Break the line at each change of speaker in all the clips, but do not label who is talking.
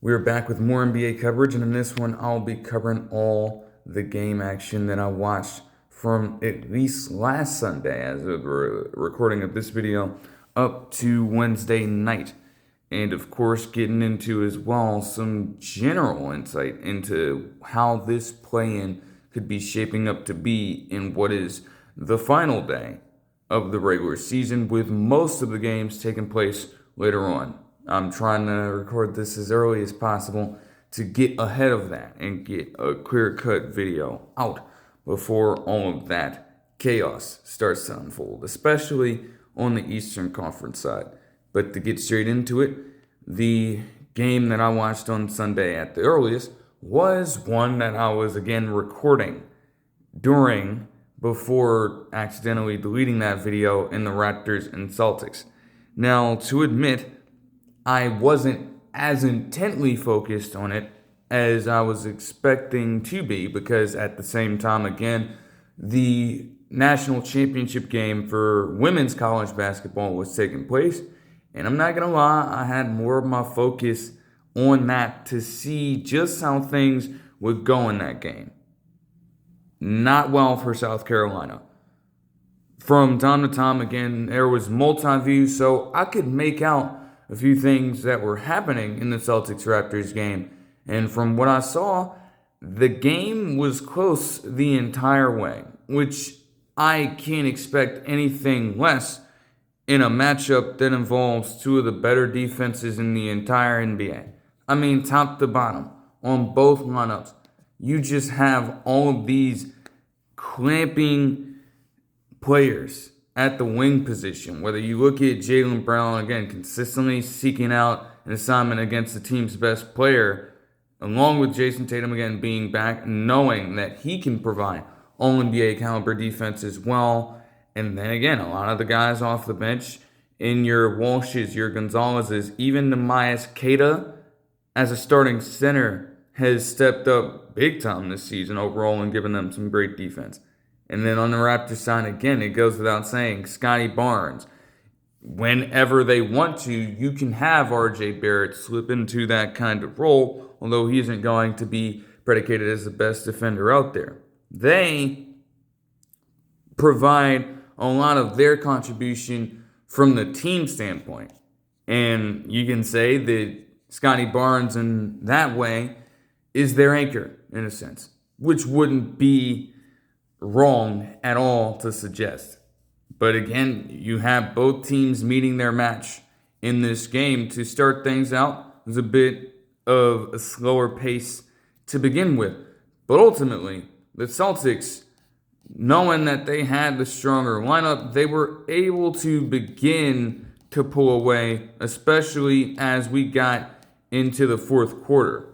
We're back with more NBA coverage, and in this one, I'll be covering all the game action that I watched from at least last Sunday, as of the recording of this video, up to Wednesday night. And of course, getting into as well some general insight into how this play-in could be shaping up to be in what is the final day of the regular season, with most of the games taking place later on. I'm trying to record this as early as possible to get ahead of that and get a clear-cut video out before all of that chaos starts to unfold, especially on the Eastern Conference side. But to get straight into it, the game that I watched on Sunday at the earliest was one that I was again recording before accidentally deleting that video in the Raptors and Celtics. Now, to admit, I wasn't as intently focused on it as I was expecting to be, because at the same time, again, the national championship game for women's college basketball was taking place. And I'm not going to lie, I had more of my focus on that to see just how things would go in that game. Not well for South Carolina. From time to time, again, there was multi-view, so I could make out a few things that were happening in the Celtics-Raptors game. And from what I saw, the game was close the entire way, which I can't expect anything less in a matchup that involves two of the better defenses in the entire NBA. I mean, top to bottom, on both lineups. You just have all of these clamping players at the wing position. Whether you look at Jaylen Brown, again, consistently seeking out an assignment against the team's best player, along with Jason Tatum, again, being back, knowing that he can provide all-NBA caliber defense as well. And then again, a lot of the guys off the bench, in your Walshes, your Gonzalez's, even Nehemiah Queta as a starting center has stepped up big time this season overall and given them some great defense. And then on the Raptors side, again, it goes without saying, Scotty Barnes. Whenever they want to, you can have R.J. Barrett slip into that kind of role, although he isn't going to be predicated as the best defender out there. They provide a lot of their contribution from the team standpoint. And you can say that Scotty Barnes, in that way, is their anchor, in a sense, which wouldn't be wrong at all to suggest. But again, you have both teams meeting their match in this game. To start things out, it was a bit of a slower pace to begin with. But ultimately, the Celtics, knowing that they had the stronger lineup, they were able to begin to pull away, especially as we got into the fourth quarter.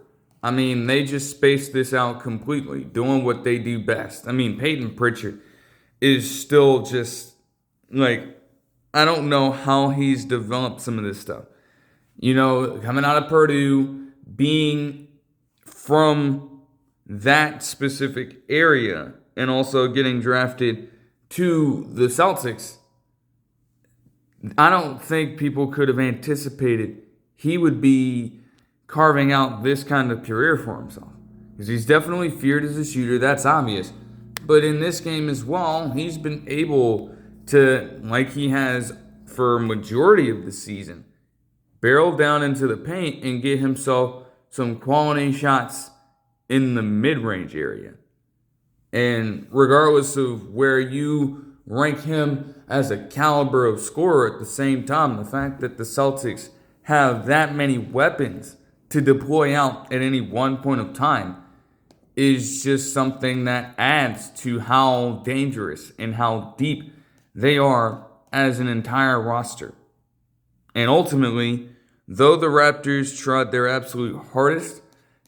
I mean, they just spaced this out completely, doing what they do best. I mean, Peyton Pritchard is still just, like, I don't know how he's developed some of this stuff. You know, coming out of Purdue, being from that specific area, and also getting drafted to the Celtics, I don't think people could have anticipated he would be carving out this kind of career for himself. Because he's definitely feared as a shooter, that's obvious. But in this game as well, he's been able to, like he has for a majority of the season, barrel down into the paint and get himself some quality shots in the mid-range area. And regardless of where you rank him as a caliber of scorer, at the same time, the fact that the Celtics have that many weapons to deploy out at any one point of time is just something that adds to how dangerous and how deep they are as an entire roster. And ultimately, though the Raptors tried their absolute hardest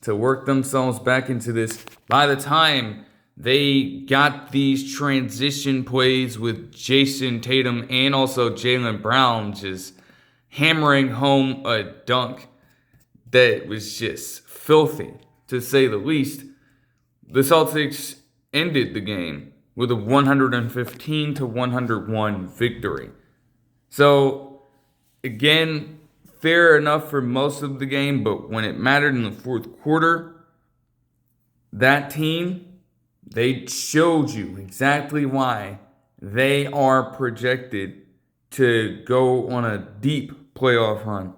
to work themselves back into this, by the time they got these transition plays with Jason Tatum and also Jaylen Brown just hammering home a dunk that was just filthy, to say the least, the Celtics ended the game with a 115-101 victory. So, again, fair enough for most of the game, but when it mattered in the fourth quarter, that team, they showed you exactly why they are projected to go on a deep playoff run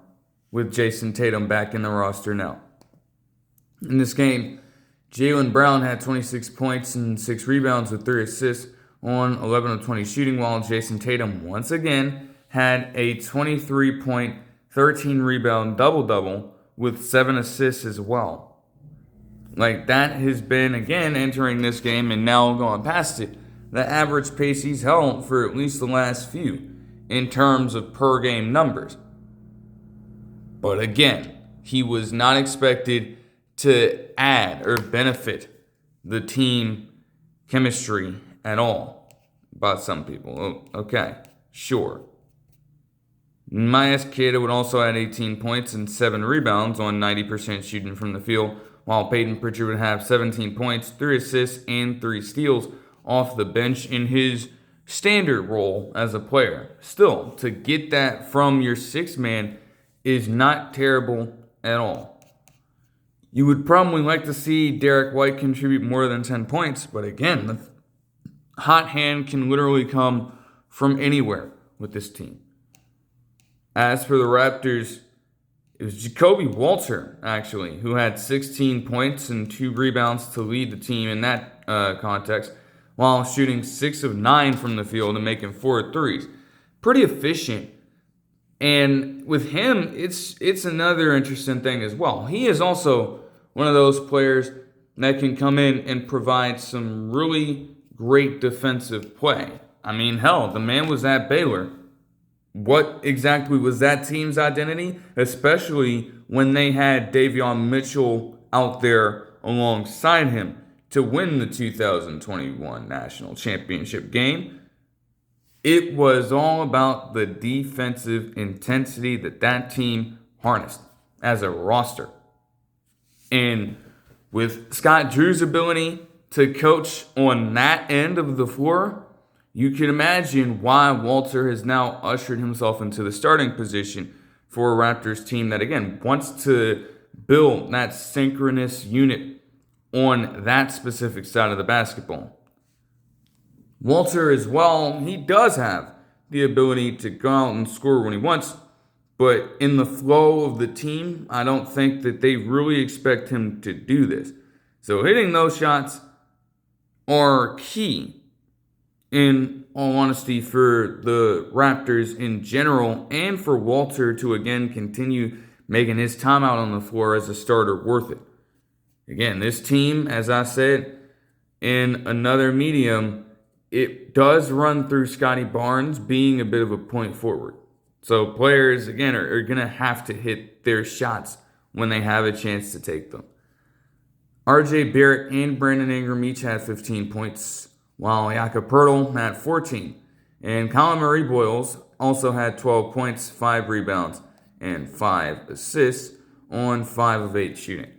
with Jason Tatum back in the roster now. In this game, Jaylen Brown had 26 points and 6 rebounds with 3 assists on 11 of 20 shooting, while Jason Tatum once again had a 23-point, 13-rebound double-double with 7 assists as well. Like, that has been, again, entering this game and now going past it, the average pace he's held for at least the last few in terms of per-game numbers. But again, he was not expected to add or benefit the team chemistry at all by some people. Okay, sure. Myers Kiddo would also add 18 points and 7 rebounds on 90% shooting from the field, while Peyton Pritchard would have 17 points, 3 assists, and 3 steals off the bench in his standard role as a player. Still, to get that from your sixth man is not terrible at all. You would probably like to see Derek White contribute more than 10 points, but again, the hot hand can literally come from anywhere with this team. As for the Raptors, it was Jacoby Walter, actually, who had 16 points and 2 rebounds to lead the team in that context, while shooting 6 of 9 from the field and making 4 threes. Pretty efficient. And with him, it's another interesting thing as well. He is also one of those players that can come in and provide some really great defensive play. I mean, hell, the man was at Baylor. What exactly was that team's identity? Especially when they had Davion Mitchell out there alongside him to win the 2021 National Championship game. It was all about the defensive intensity that team harnessed as a roster. And with Scott Drew's ability to coach on that end of the floor, you can imagine why Walter has now ushered himself into the starting position for a Raptors team that, again, wants to build that synchronous unit on that specific side of the basketball. Walter as well, he does have the ability to go out and score when he wants, but in the flow of the team, I don't think that they really expect him to do this. So hitting those shots are key, in all honesty, for the Raptors in general, and for Walter to again continue making his time out on the floor as a starter worth it. Again, this team, as I said in another medium, it does run through Scotty Barnes being a bit of a point forward. So players, again, are going to have to hit their shots when they have a chance to take them. RJ Barrett and Brandon Ingram each had 15 points, while Jakob Poeltl had 14. And Colin Murray Boyles also had 12 points, 5 rebounds, and 5 assists on 5 of 8 shooting.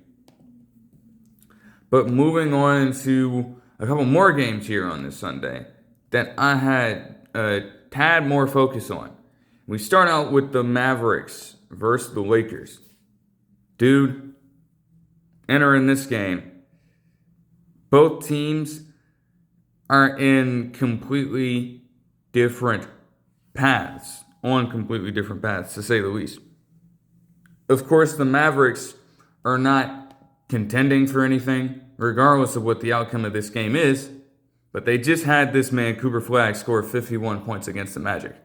But moving on to a couple more games here on this Sunday that I had a tad more focus on. We start out with the Mavericks versus the Lakers. Dude, entering this game, both teams are in completely different paths, on completely different paths, to say the least. Of course, the Mavericks are not contending for anything, regardless of what the outcome of this game is, but they just had this man, Cooper Flagg, score 51 points against the Magic.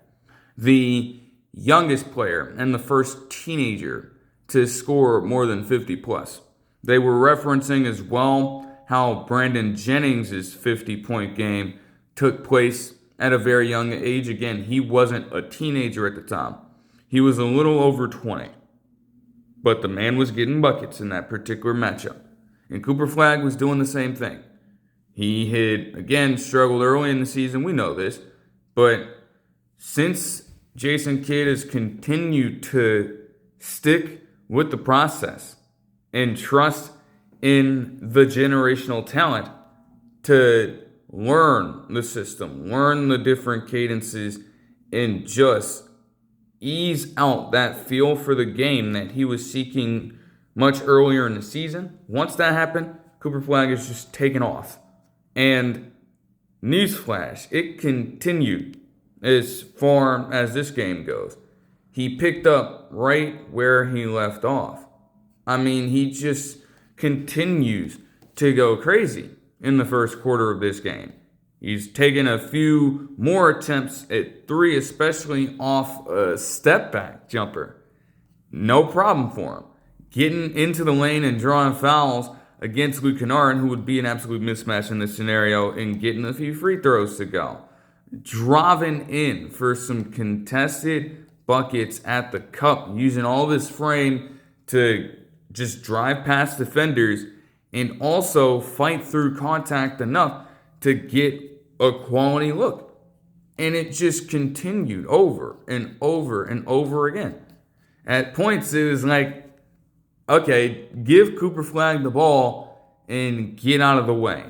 The youngest player and the first teenager to score more than 50 plus. They were referencing as well how Brandon Jennings' 50-point game took place at a very young age. Again, he wasn't a teenager at the time. He was a little over 20. But the man was getting buckets in that particular matchup. And Cooper Flagg was doing the same thing. He had, again, struggled early in the season. We know this. But since Jason Kidd has continued to stick with the process and trust in the generational talent to learn the system, learn the different cadences, and just ease out that feel for the game that he was seeking much earlier in the season. Once that happened, Cooper Flag is just taken off. And newsflash, it continued as far as this game goes. He picked up right where he left off. I mean, he just continues to go crazy in the first quarter of this game. He's taken a few more attempts at three, especially off a step back jumper. No problem for him. Getting into the lane and drawing fouls against Luke Kennard, who would be an absolute mismatch in this scenario, and getting a few free throws to go. Driving in for some contested buckets at the cup, using all this frame to just drive past defenders and also fight through contact enough to get a quality look. And it just continued over and over and over again. At points, it was like, okay, give Cooper Flag the ball and get out of the way.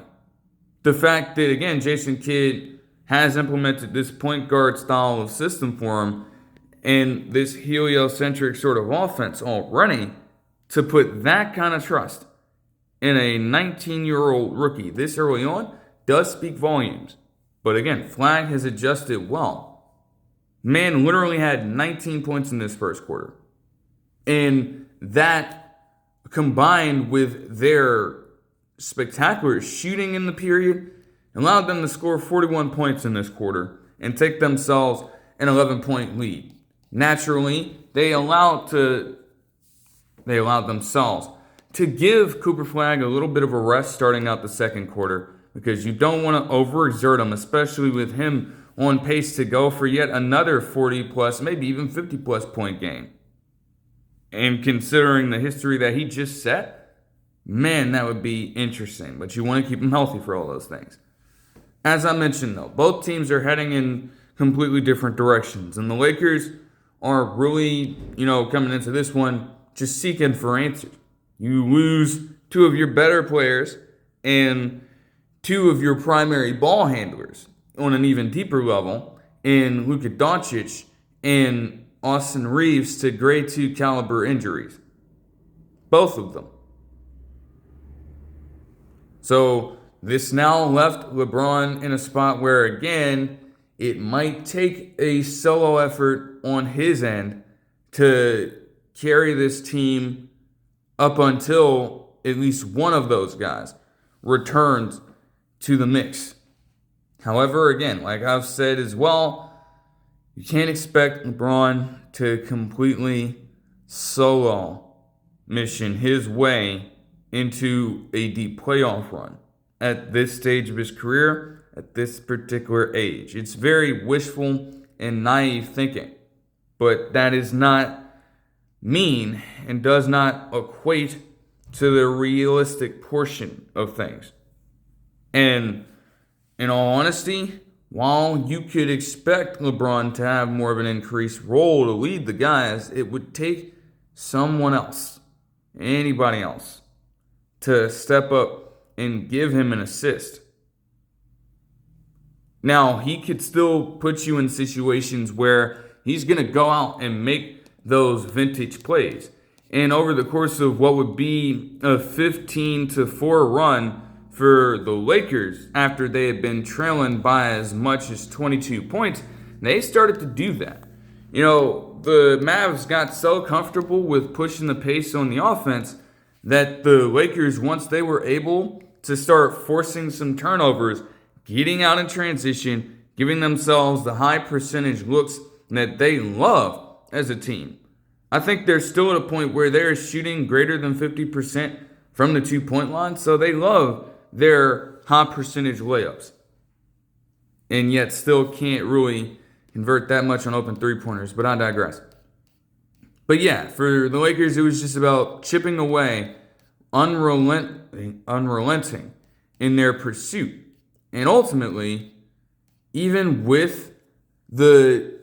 The fact that, again, Jason Kidd has implemented this point guard style of system for him and this heliocentric sort of offense already, to put that kind of trust in a 19-year-old rookie this early on does speak volumes. But again, Flag has adjusted well. Man literally had 19 points in this first quarter. And that, combined with their spectacular shooting in the period, allowed them to score 41 points in this quarter and take themselves an 11-point lead. Naturally, they allowed themselves to give Cooper Flag a little bit of a rest starting out the second quarter, because you don't want to overexert him, especially with him on pace to go for yet another 40-plus, maybe even 50-plus point game. And considering the history that he just set, man, that would be interesting. But you want to keep him healthy for all those things. As I mentioned, though, both teams are heading in completely different directions. And the Lakers are really, coming into this one just seeking for answers. You lose two of your better players and two of your primary ball handlers on an even deeper level in Luka Doncic and Austin Reeves to grade 2 caliber injuries. Both of them. So this now left LeBron in a spot where, again, it might take a solo effort on his end to carry this team up until at least one of those guys returns to the mix. However, again, like I've said as well, you can't expect LeBron to completely solo mission his way into a deep playoff run at this stage of his career, at this particular age. It's very wishful and naive thinking, but that is not mean and does not equate to the realistic portion of things. And in all honesty, while you could expect LeBron to have more of an increased role to lead the guys, it would take someone else, anybody else, to step up and give him an assist. Now, he could still put you in situations where he's going to go out and make those vintage plays. And over the course of what would be a 15-4 run for the Lakers after they had been trailing by as much as 22 points, they started to do that. The Mavs got so comfortable with pushing the pace on the offense that the Lakers, once they were able to start forcing some turnovers, getting out in transition, giving themselves the high percentage looks that they love as a team. I think they're still at a point where they're shooting greater than 50% from the 2-point line, so they love their high percentage layups. And yet still can't really convert that much on open three-pointers, but I digress. But yeah, for the Lakers, it was just about chipping away, unrelenting in their pursuit. And ultimately, even with the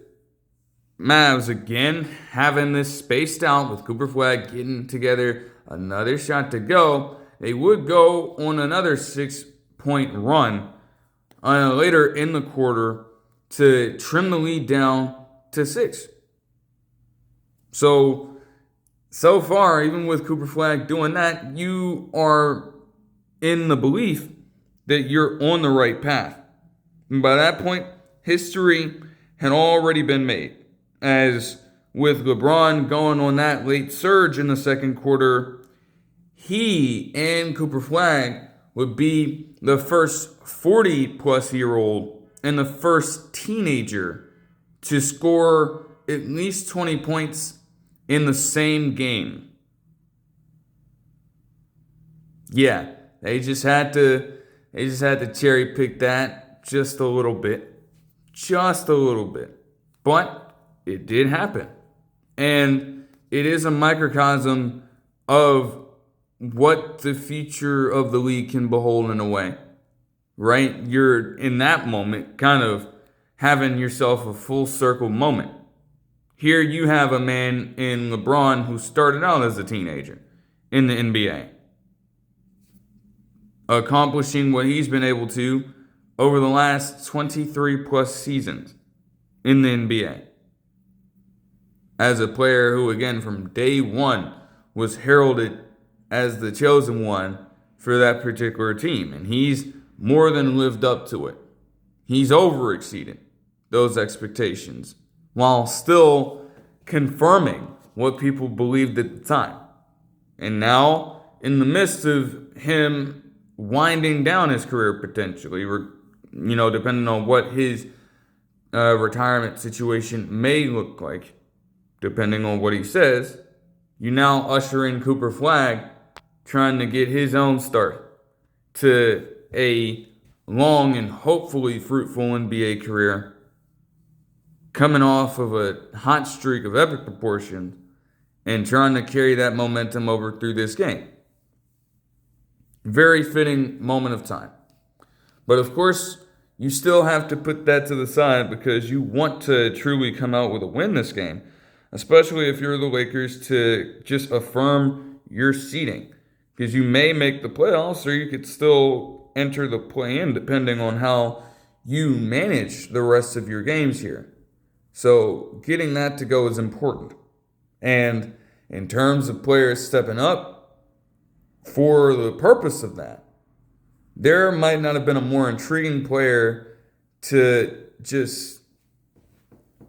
Mavs again having this spaced out with Cooper Flag getting together another shot to go, they would go on another 6-point run later in the quarter to trim the lead down to 6. So far, even with Cooper Flag doing that, you are in the belief that you're on the right path. And by that point, history had already been made. As with LeBron going on that late surge in the second quarter, he and Cooper Flag would be the first 40-plus-year-old and the first teenager to score at least 20 points in the same game. Yeah, they just had to cherry pick that just a little bit. But it did happen. And it is a microcosm of what the future of the league can behold in a way. Right? You're in that moment kind of having yourself a full circle moment. Here you have a man in LeBron who started out as a teenager in the NBA, accomplishing what he's been able to over the last 23 plus seasons in the NBA. As a player who, again, from day one was heralded as the chosen one for that particular team. And he's more than lived up to it. He's overexceeded those expectations while still confirming what people believed at the time. And now, in the midst of him winding down his career potentially, depending on what his retirement situation may look like, depending on what he says, you now usher in Cooper Flag trying to get his own start to a long and hopefully fruitful NBA career, coming off of a hot streak of epic proportions and trying to carry that momentum over through this game. Very fitting moment of time. But of course, you still have to put that to the side because you want to truly come out with a win this game, especially if you're the Lakers, to just affirm your seeding. Because you may make the playoffs or you could still enter the play-in depending on how you manage the rest of your games here. So getting that to go is important. And in terms of players stepping up for the purpose of that, there might not have been a more intriguing player to just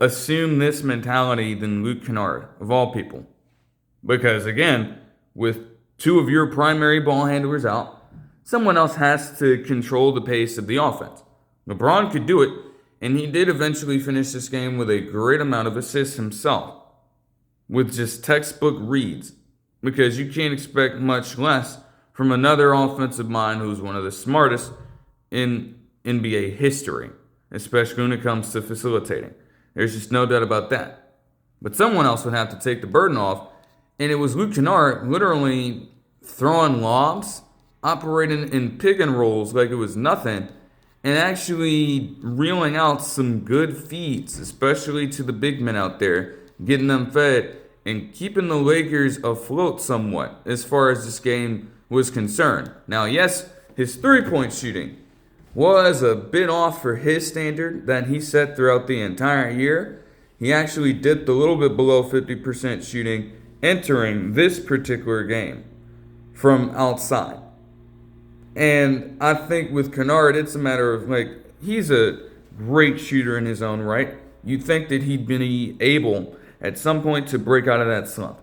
assume this mentality than Luke Kennard, of all people. Because again, with two of your primary ball handlers out, someone else has to control the pace of the offense. LeBron could do it, and he did eventually finish this game with a great amount of assists himself, with just textbook reads, because you can't expect much less from another offensive mind who's one of the smartest in NBA history, especially when it comes to facilitating. There's just no doubt about that. But someone else would have to take the burden off, and it was Luke Kennard literally throwing lobs, operating in pick and rolls like it was nothing, and actually reeling out some good feeds, especially to the big men out there, getting them fed and keeping the Lakers afloat somewhat as far as this game was concerned. Now, yes, his three-point shooting was a bit off for his standard that he set throughout the entire year. He actually dipped a little bit below 50% shooting entering this particular game from outside. And I think with Kennard, it's a matter of, he's a great shooter in his own right. You'd think that he'd be able at some point to break out of that slump.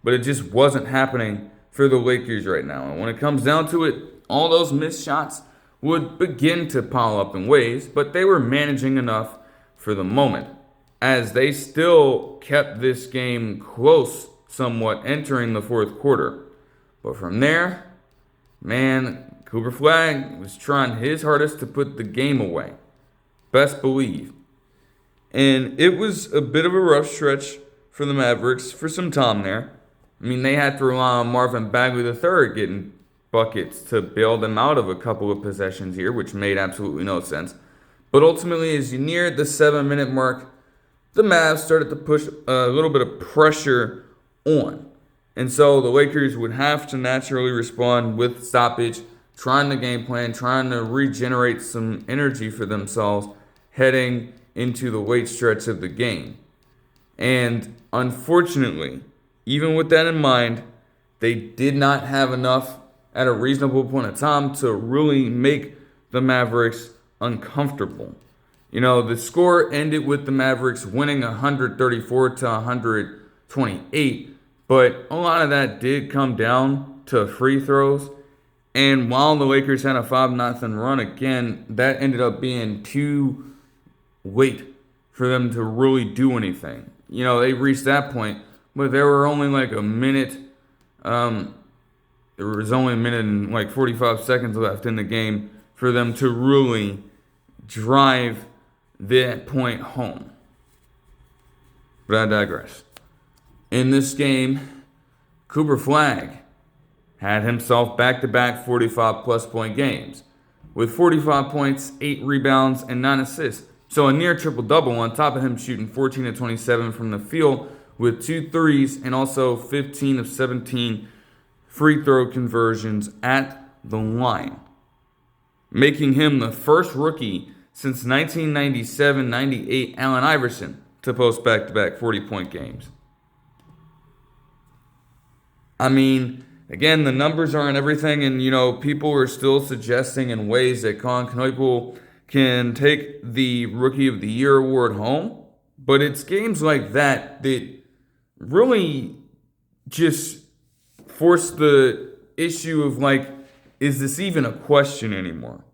But it just wasn't happening for the Lakers right now. And when it comes down to it, all those missed shots would begin to pile up in waves, but they were managing enough for the moment, as they still kept this game close somewhat entering the fourth quarter. But from there, man, Cooper Flag was trying his hardest to put the game away. Best believe. And it was a bit of a rough stretch for the Mavericks for some time there. I mean, they had to rely on Marvin Bagley III getting buckets to bail them out of a couple of possessions here, which made absolutely no sense. But ultimately, as you neared the 7-minute mark, the Mavs started to push a little bit of pressure on. And so the Lakers would have to naturally respond with stoppage, trying the game plan, trying to regenerate some energy for themselves heading into the late stretch of the game. And unfortunately, even with that in mind, they did not have enough at a reasonable point of time to really make the Mavericks uncomfortable. The score ended with the Mavericks winning 134 to 128, but a lot of that did come down to free throws. And while the Lakers had a 5-0 run, again, that ended up being too late for them to really do anything. They reached that point, but there were only like a minute. There was only a minute and like 45 seconds left in the game for them to really drive that point home. But I digress. In this game, Cooper Flagg had himself back-to-back 45-plus point games with 45 points, 8 rebounds, and 9 assists. So a near triple-double on top of him shooting 14 of 27 from the field with 2 threes and also 15 of 17 free throw conversions at the line, making him the first rookie since 1997-98 Allen Iverson to post back-to-back 40-point games. I mean, again, the numbers aren't everything, and, people are still suggesting in ways that Colin Knoepel can take the Rookie of the Year award home, but it's games like that that really just force the issue of, like, is this even a question anymore?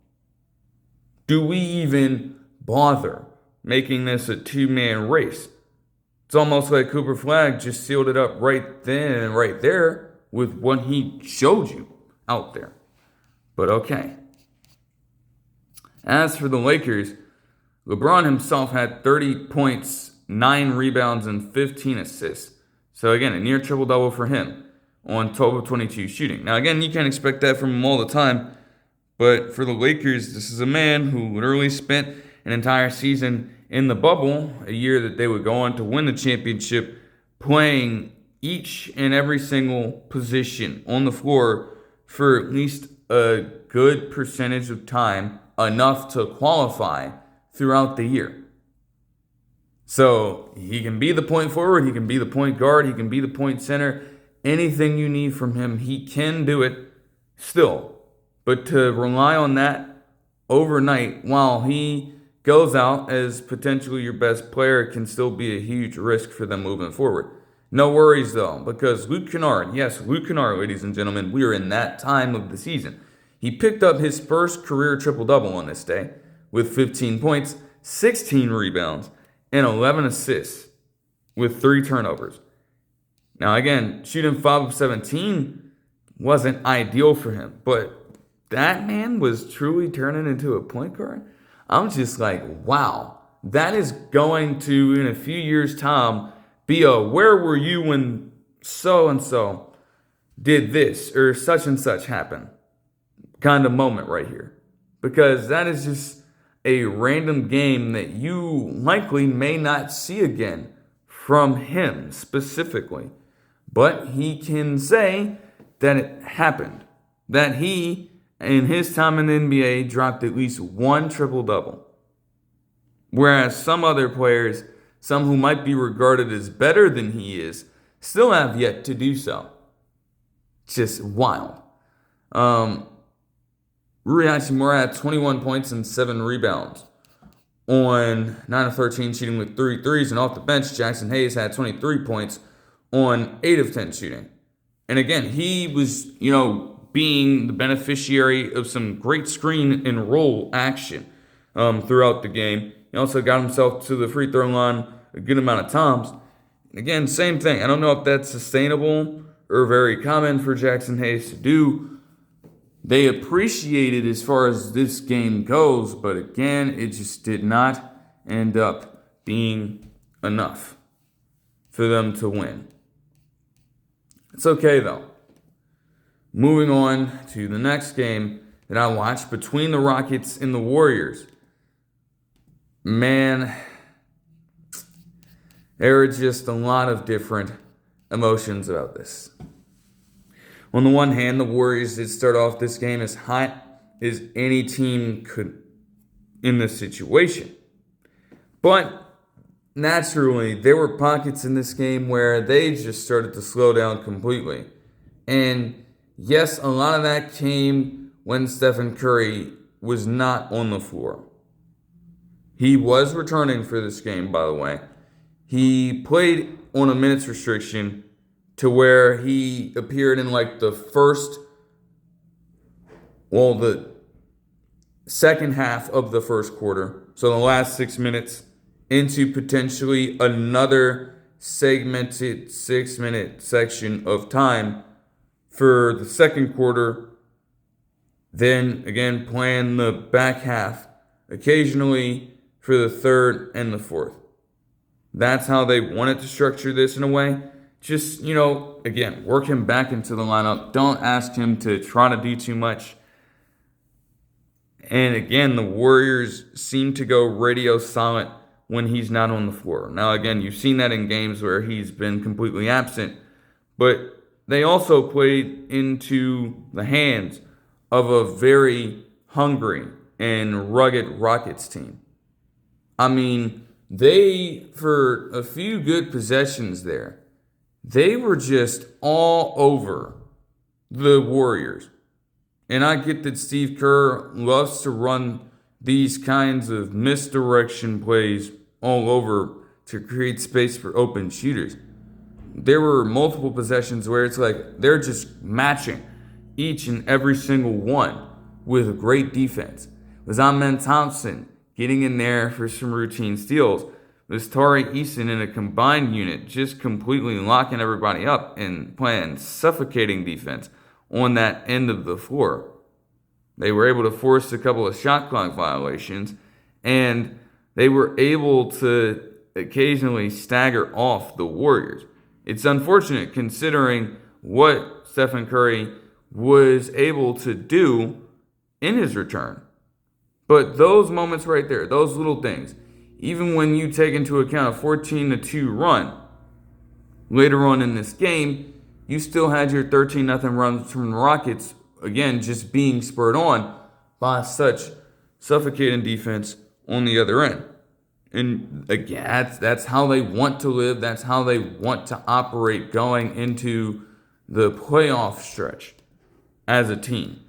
Do we even bother making this a two-man race? It's almost like Cooper Flagg just sealed it up right then and right there with what he showed you out there. But okay. As for the Lakers, LeBron himself had 30 points, 9 rebounds, and 15 assists. So again, a near triple-double for him on 12 of 22 shooting. Now again, you can't expect that from him all the time, but for the Lakers, this is a man who literally spent an entire season in the bubble, a year that they would go on to win the championship, playing each and every single position on the floor for at least a good percentage of time, enough to qualify throughout the year. So he can be the point forward, he can be the point guard, he can be the point center. Anything you need from him, he can do it still. But to rely on that overnight while he goes out as potentially your best player can still be a huge risk for them moving forward. No worries though, because Luke Kennard, yes, Luke Kennard, ladies and gentlemen, we are in that time of the season. He picked up his first career triple-double on this day with 15 points, 16 rebounds, and 11 assists with 3 turnovers. Now again, shooting 5 of 17 wasn't ideal for him, but that man was truly turning into a point guard. I'm just like, wow, that is going to, in a few years' time, be a where were you when so-and-so did this or such and such happened kind of moment right here. Because that is just a random game that you likely may not see again from him specifically. But he can say that it happened. That he, in his time in the NBA, dropped at least one triple-double. Whereas some other players, some who might be regarded as better than he is, still have yet to do so. Just wild. Rui Hachimura had 21 points and 7 rebounds on 9 of 13 shooting with 3 threes. And off the bench, Jackson Hayes had 23 points on 8 of 10 shooting. And again, he was, being the beneficiary of some great screen and roll action throughout the game. He also got himself to the free throw line a good amount of times. Again, same thing. I don't know if that's sustainable or very common for Jackson Hayes to do. They appreciate it as far as this game goes, but again, it just did not end up being enough for them to win. It's okay, though. Moving on to the next game that I watched between the Rockets and the Warriors. Man, there are just a lot of different emotions about this. On the one hand, the Warriors did start off this game as hot as any team could in this situation. But naturally, there were pockets in this game where they just started to slow down completely. And yes, a lot of that came when Stephen Curry was not on the floor. He was returning for this game, by the way. He played on a minutes restriction to where he appeared in like the second half of the first quarter. So the last 6 minutes into potentially another segmented 6-minute section of time for the second quarter. Then again, playing the back half occasionally for the third and the fourth. That's how they wanted to structure this in a way. Just, again, work him back into the lineup. Don't ask him to try to do too much. And again, the Warriors seem to go radio silent when he's not on the floor. Now, again, you've seen that in games where he's been completely absent. But they also played into the hands of a very hungry and rugged Rockets team. I mean, they, for a few good possessions there, they were just all over the Warriors. And I get that Steve Kerr loves to run these kinds of misdirection plays all over to create space for open shooters. There were multiple possessions where it's like they're just matching each and every single one with great defense. It was Amen Thompson getting in there for some routine steals. It was Tari Eason in a combined unit just completely locking everybody up and playing suffocating defense on that end of the floor. They were able to force a couple of shot clock violations, and they were able to occasionally stagger off the Warriors. It's unfortunate considering what Stephen Curry was able to do in his return. But those moments right there, those little things, even when you take into account a 14-2 run later on in this game, you still had your 13-0 runs from the Rockets, again, just being spurred on by such suffocating defense on the other end. And again, that's how they want to live. That's how they want to operate going into the playoff stretch as a team.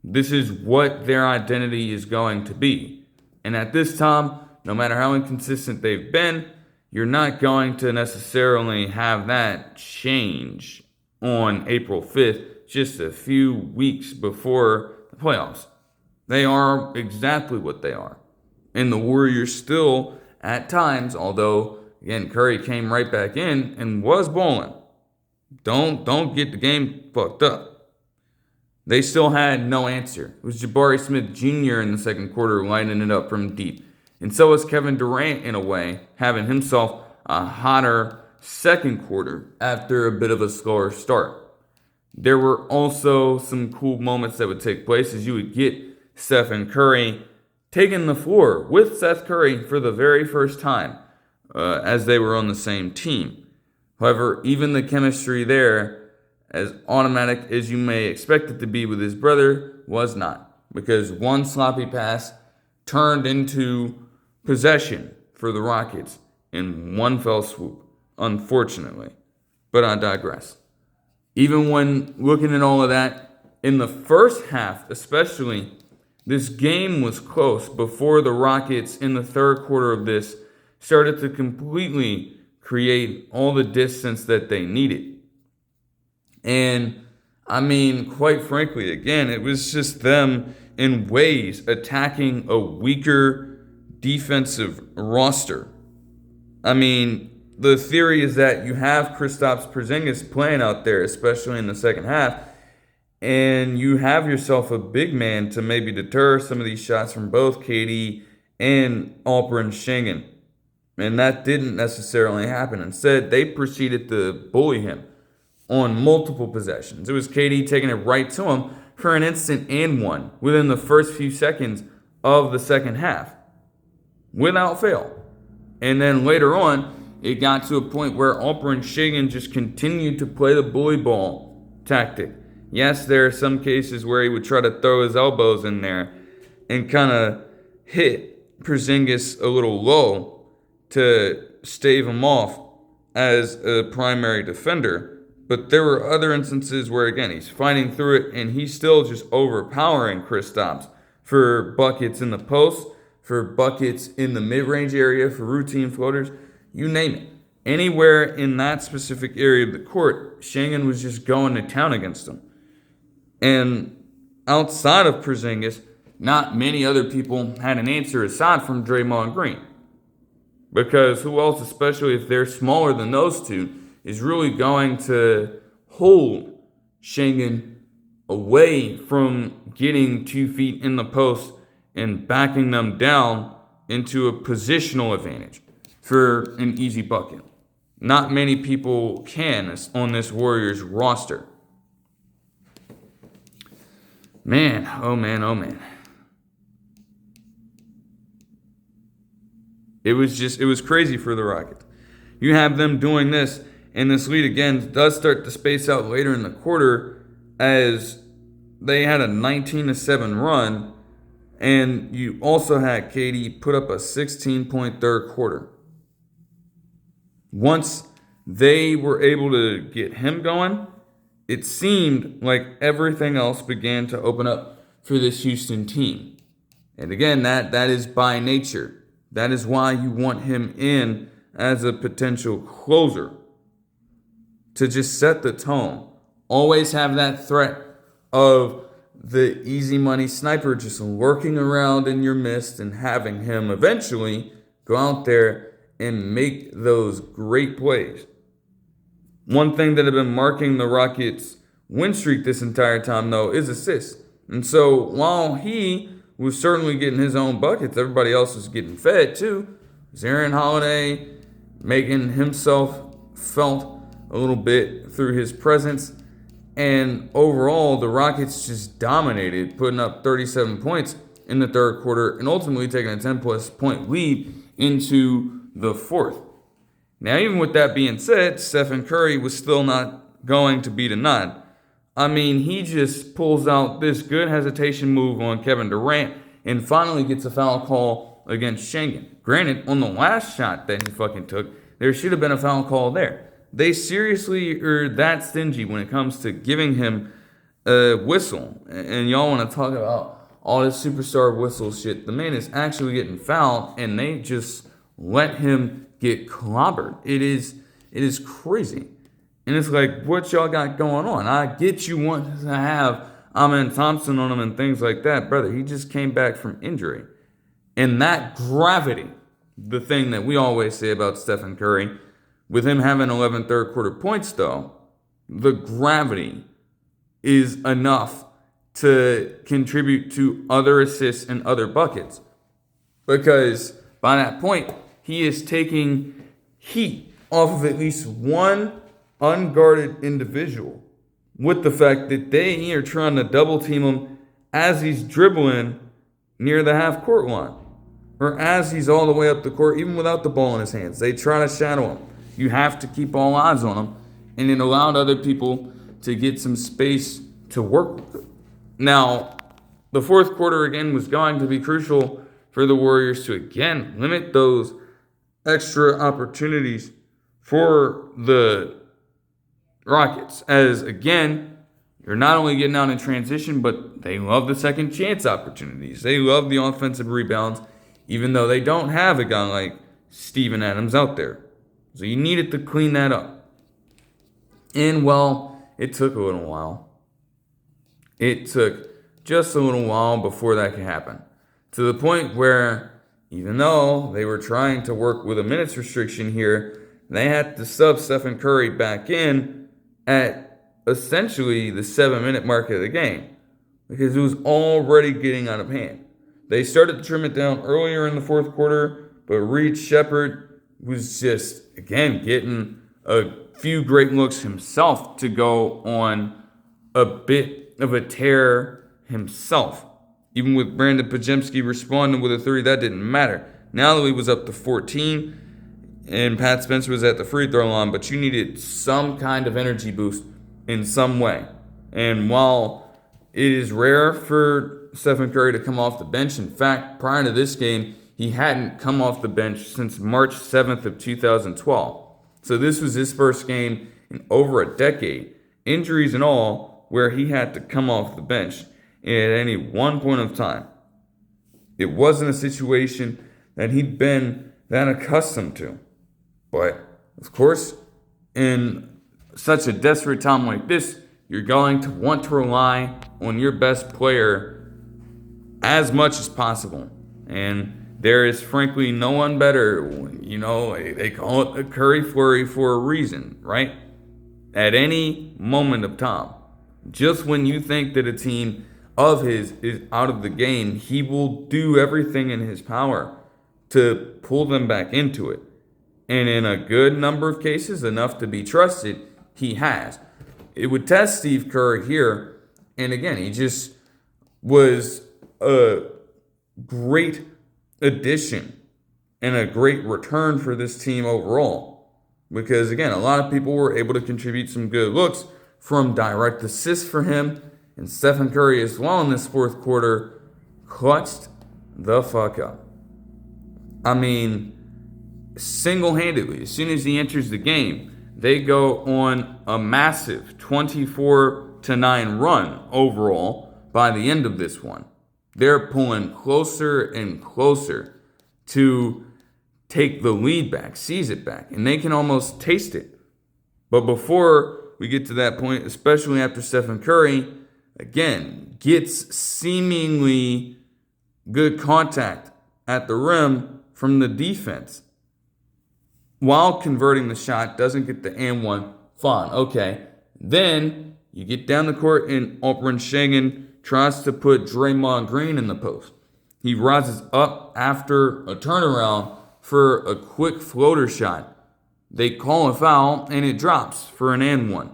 This is what their identity is going to be. And at this time, no matter how inconsistent they've been, you're not going to necessarily have that change on April 5th, just a few weeks before the playoffs. They are exactly what they are. And the Warriors still, at times, although, again, Curry came right back in and was balling. Don't get the game fucked up. They still had no answer. It was Jabari Smith Jr. in the second quarter lining it up from deep. And so was Kevin Durant, in a way, having himself a hotter second quarter after a bit of a slower start. There were also some cool moments that would take place as you would get Stephen Curry taking the floor with Seth Curry for the very first time as they were on the same team. However, even the chemistry there, as automatic as you may expect it to be with his brother, was not. Because one sloppy pass turned into possession for the Rockets in one fell swoop, unfortunately. But I digress. Even when looking at all of that, in the first half especially, this game was close before the Rockets in the third quarter of this started to completely create all the distance that they needed. And, I mean, quite frankly, again, it was just them in ways attacking a weaker defensive roster. I mean, the theory is that you have Kristaps Porzingis playing out there, especially in the second half, and you have yourself a big man to maybe deter some of these shots from both KD and Alperen Sengun. And that didn't necessarily happen. Instead, they proceeded to bully him on multiple possessions. It was KD taking it right to him for an instant and one within the first few seconds of the second half, without fail. And then later on, it got to a point where Alperen Sengun just continued to play the bully ball tactic. Yes, there are some cases where he would try to throw his elbows in there and kind of hit Porzingis a little low to stave him off as a primary defender. But there were other instances where, again, he's fighting through it and he's still just overpowering Kristaps for buckets in the post, for buckets in the mid-range area, for routine floaters, you name it. Anywhere in that specific area of the court, Schengen was just going to town against him. And outside of Porzingis, not many other people had an answer aside from Draymond Green. Because who else, especially if they're smaller than those two, is really going to hold Schengen away from getting 2 feet in the post and backing them down into a positional advantage for an easy bucket. Not many people can on this Warriors roster. Man, oh man, oh man. It was crazy for the Rockets. You have them doing this, and this lead again does start to space out later in the quarter as they had a 19-7 run, and you also had KD put up a 16-point third quarter. Once they were able to get him going, it seemed like everything else began to open up for this Houston team. And again, that is by nature. That is why you want him in as a potential closer. To just set the tone. Always have that threat of the easy money sniper just lurking around in your midst and having him eventually go out there and make those great plays. One thing that had been marking the Rockets' win streak this entire time, though, is assists. And so while he was certainly getting his own buckets, everybody else was getting fed too. Aaron Holiday making himself felt a little bit through his presence. And overall, the Rockets just dominated, putting up 37 points in the third quarter and ultimately taking a 10-plus point lead into the fourth. Now, even with that being said, Stephen Curry was still not going to be denied. I mean, he just pulls out this good hesitation move on Kevin Durant and finally gets a foul call against Schengen. Granted, on the last shot that he fucking took, there should have been a foul call there. They seriously are that stingy when it comes to giving him a whistle. And y'all want to talk about all this superstar whistle shit. The man is actually getting fouled, and they just let him get clobbered. It is crazy. And it's like, what y'all got going on? I get you want to have Amen Thompson on him and things like that. Brother, he just came back from injury. And that gravity, the thing that we always say about Stephen Curry, with him having 11 third quarter points though, the gravity is enough to contribute to other assists and other buckets. Because by that point, he is taking heat off of at least one unguarded individual with the fact that they are trying to double team him as he's dribbling near the half court line or as he's all the way up the court, even without the ball in his hands. They try to shadow him. You have to keep all eyes on him, and it allowed other people to get some space to work with. Now, the fourth quarter again was going to be crucial for the Warriors to again limit those extra opportunities for the Rockets, as again, you're not only getting out in transition, but they love the second chance opportunities. They love the offensive rebounds, even though they don't have a guy like Steven Adams out there. So you needed to clean that up. And well, it took a little while. It took just a little while before that could happen. To the point where, even though they were trying to work with a minutes restriction here, they had to sub Stephen Curry back in at essentially the 7-minute mark of the game because it was already getting out of hand. They started to trim it down earlier in the fourth quarter, but Reed Shepherd was just, again, getting a few great looks himself to go on a bit of a tear himself. Even with Brandon Podziemski responding with a three, that didn't matter. Now he was up to 14, and Pat Spencer was at the free throw line, but you needed some kind of energy boost in some way. And while it is rare for Stephen Curry to come off the bench, in fact, prior to this game, he hadn't come off the bench since March 7th of 2012. So this was his first game in over a decade, injuries and all, where he had to come off the bench at any one point of time. It wasn't a situation that he'd been that accustomed to. But, of course, in such a desperate time like this, you're going to want to rely on your best player as much as possible. And there is frankly no one better. They call it a Curry flurry for a reason, right? At any moment of time, just when you think that a team of his is out of the game, he will do everything in his power to pull them back into it. And in a good number of cases, enough to be trusted, he has. It would test Steve Kerr here. And again, he just was a great addition and a great return for this team overall. Because again, a lot of people were able to contribute some good looks from direct assists for him. And Stephen Curry as well in this fourth quarter clutched the fuck up. I mean, single-handedly, as soon as he enters the game, they go on a massive 24-9 run overall by the end of this one. They're pulling closer and closer to take the lead back, seize it back, and they can almost taste it. But before we get to that point, especially after Stephen Curry, again, gets seemingly good contact at the rim from the defense, while converting the shot, doesn't get the and one, fine, okay. Then you get down the court and Schengen tries to put Draymond Green in the post. He rises up after a turnaround for a quick floater shot. They call a foul and it drops for an and one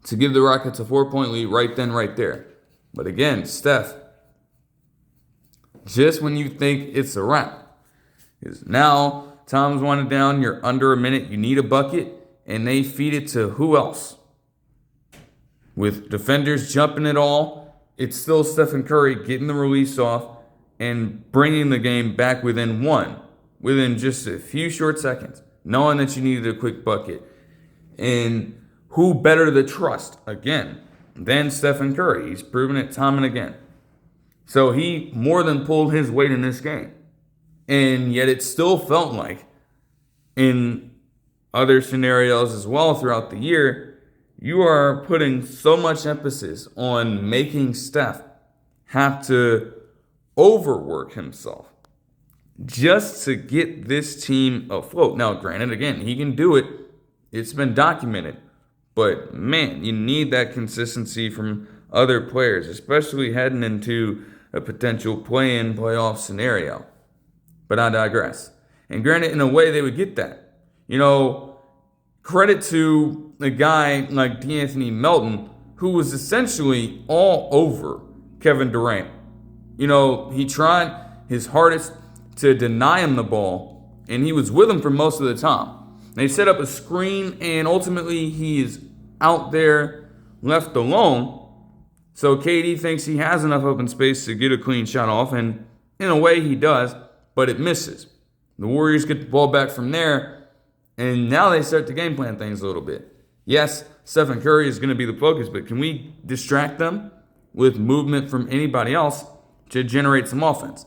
to give the Rockets a 4-point lead right then, right there. But again, Steph, just when you think it's a wrap, is now time's winding down, you're under a minute, you need a bucket, and they feed it to who else? With defenders jumping it all, it's still Stephen Curry getting the release off and bringing the game back within just a few short seconds, knowing that you needed a quick bucket. And who better to trust, again, than Stephen Curry? He's proven it time and again. So he more than pulled his weight in this game. And yet it still felt like, in other scenarios as well throughout the year, you are putting so much emphasis on making Steph have to overwork himself just to get this team afloat. Now, granted, again, he can do it. It's been documented. But, man, you need that consistency from other players, especially heading into a potential play-in playoff scenario. But I digress. And granted, in a way, they would get that. Credit to a guy like D'Anthony Melton, who was essentially all over Kevin Durant. He tried his hardest to deny him the ball, and he was with him for most of the time. They set up a screen, and ultimately he is out there left alone. So KD thinks he has enough open space to get a clean shot off, and in a way he does, but it misses. The Warriors get the ball back from there, and now they start to game plan things a little bit. Yes, Stephen Curry is going to be the focus, but can we distract them with movement from anybody else to generate some offense?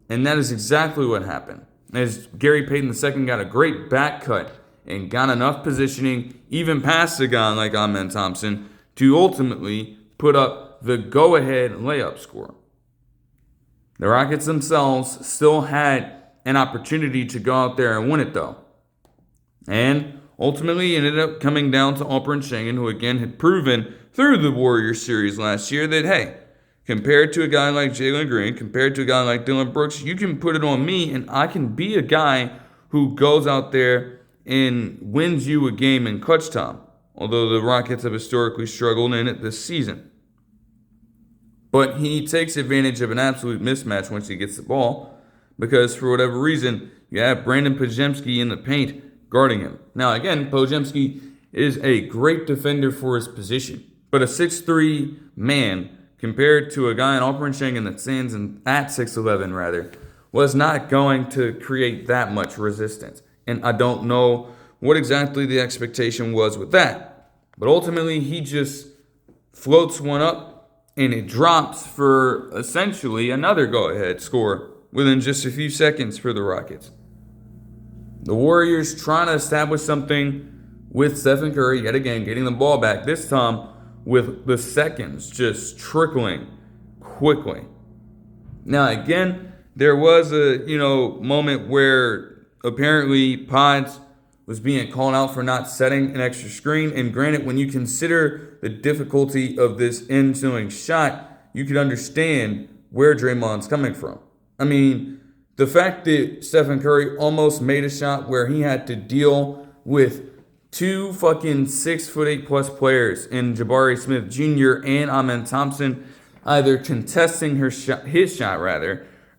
And that is exactly what happened. As Gary Payton II got a great back cut and got enough positioning, even past a guy like Amen Thompson, to ultimately put up the go-ahead layup score. The Rockets themselves still had an opportunity to go out there and win it, though. And ultimately ended up coming down to Schengen, who again had proven through the Warriors series last year that, hey, compared to a guy like Jalen Green, compared to a guy like Dillon Brooks, you can put it on me and I can be a guy who goes out there and wins you a game in clutch time. Although the Rockets have historically struggled in it this season. But he takes advantage of an absolute mismatch once he gets the ball, because for whatever reason, you have Brandon Podziemski in the paint guarding him. Now again, Podziemski is a great defender for his position, but a 6'3" man compared to a guy in Schengen that stands at 6'11" was not going to create that much resistance. And I don't know what exactly the expectation was with that. But ultimately, he just floats one up and it drops for essentially another go-ahead score within just a few seconds for the Rockets. The Warriors trying to establish something with Stephen Curry, yet again, getting the ball back, this time with the seconds just trickling quickly. Now, again, there was a, moment where apparently Pods was being called out for not setting an extra screen. And granted, when you consider the difficulty of this ensuing shot, you could understand where Draymond's coming from. I mean, the fact that Stephen Curry almost made a shot where he had to deal with two fucking 6'8" plus players in Jabari Smith Jr. and Amen Thompson either contesting his shot,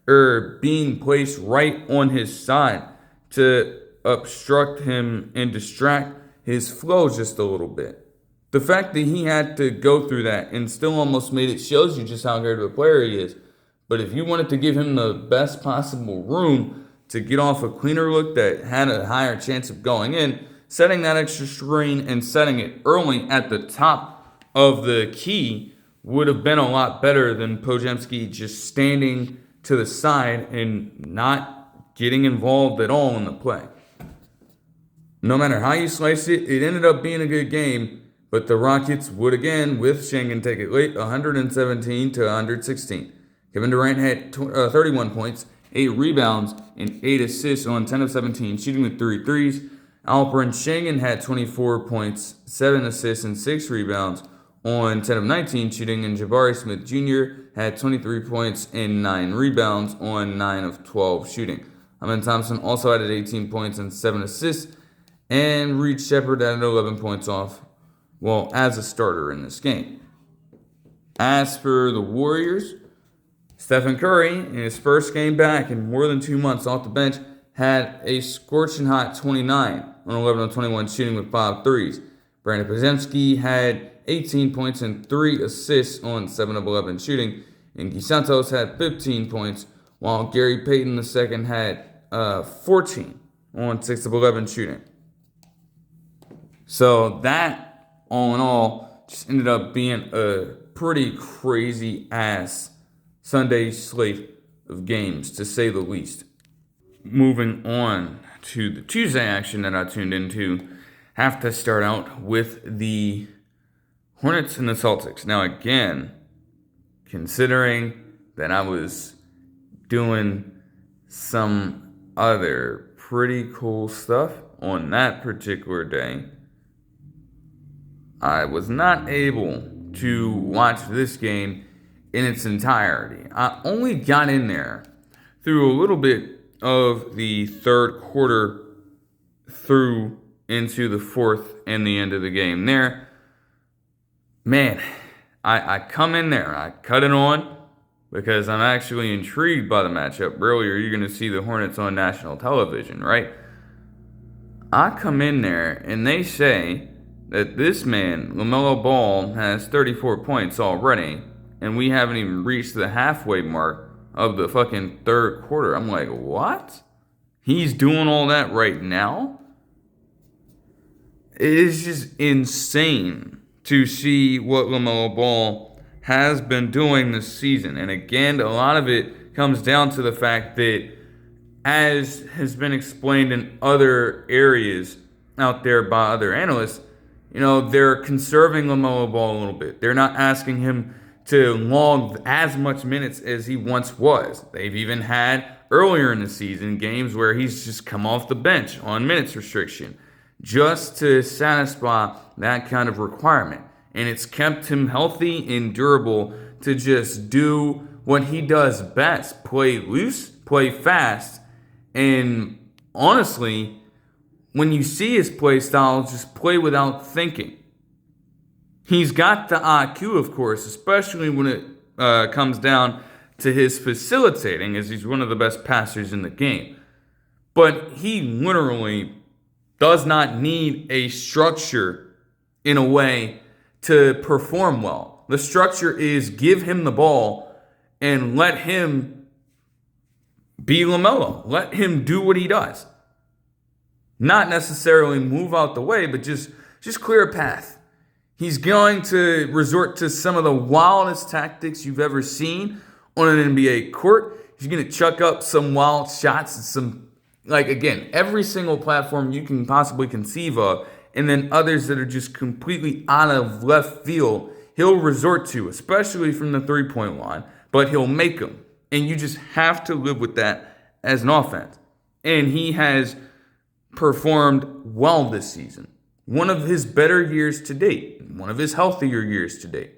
or being placed right on his side to obstruct him and distract his flow just a little bit. The fact that he had to go through that and still almost made it shows you just how great of a player he is. But if you wanted to give him the best possible room to get off a cleaner look that had a higher chance of going in, setting that extra screen and setting it early at the top of the key would have been a lot better than Podziemski just standing to the side and not getting involved at all in the play. No matter how you slice it, it ended up being a good game, but the Rockets would again, with Schengen, take it late, 117 to 116. Kevin Durant had 31 points, 8 rebounds, and 8 assists on 10 of 17, shooting with 3 threes. Alperen Schengen had 24 points, 7 assists, and 6 rebounds on 10 of 19 shooting, and Jabari Smith Jr. had 23 points and 9 rebounds on 9 of 12 shooting. Amen Thompson also added 18 points and 7 assists, and Reed Shepherd added 11 points as a starter in this game. As for the Warriors, Stephen Curry, in his first game back in more than 2 months off the bench, had a scorching hot 29 on 11 of 21 shooting with 5 threes. Brandon Podziemski had 18 points and 3 assists on 7 of 11 shooting. And Guy Santos had 15 points, while Gary Payton II had 14 on 6 of 11 shooting. So that, all in all, just ended up being a pretty crazy-ass Sunday slate of games, to say the least. Moving on to the Tuesday action that I tuned into, have to start out with the Hornets and the Celtics. Now, again, considering that I was doing some other pretty cool stuff on that particular day, I was not able to watch this game in its entirety. I only got in there through a little bit of the third quarter through into the fourth and the end of the game there. Man, I come in there and I cut it on because I'm actually intrigued by the matchup. Earlier, you're going to see the Hornets on national television, right? I come in there and they say that this man, LaMelo Ball, has 34 points already, and we haven't even reached the halfway mark of the fucking third quarter. I'm like, what? He's doing all that right now? It is just insane to see what LaMelo Ball has been doing this season. And again, a lot of it comes down to the fact that, as has been explained in other areas out there by other analysts, they're conserving LaMelo Ball a little bit. They're not asking him to log as much minutes as he once was. They've even had earlier in the season games where he's just come off the bench on minutes restriction just to satisfy that kind of requirement. And it's kept him healthy and durable to just do what he does best: play loose, play fast, and honestly, when you see his play style, just play without thinking. He's got the IQ, of course, especially when it comes down to his facilitating, as he's one of the best passers in the game. But he literally does not need a structure in a way to perform well. The structure is give him the ball and let him be LaMelo. Let him do what he does. Not necessarily move out the way, but just clear a path. He's going to resort to some of the wildest tactics you've ever seen on an NBA court. He's going to chuck up some wild shots and some, again, every single platform you can possibly conceive of, and then others that are just completely out of left field, he'll resort to, especially from the three-point line, but he'll make them. And you just have to live with that as an offense. And he has performed well this season. One of his better years to date. One of his healthier years to date.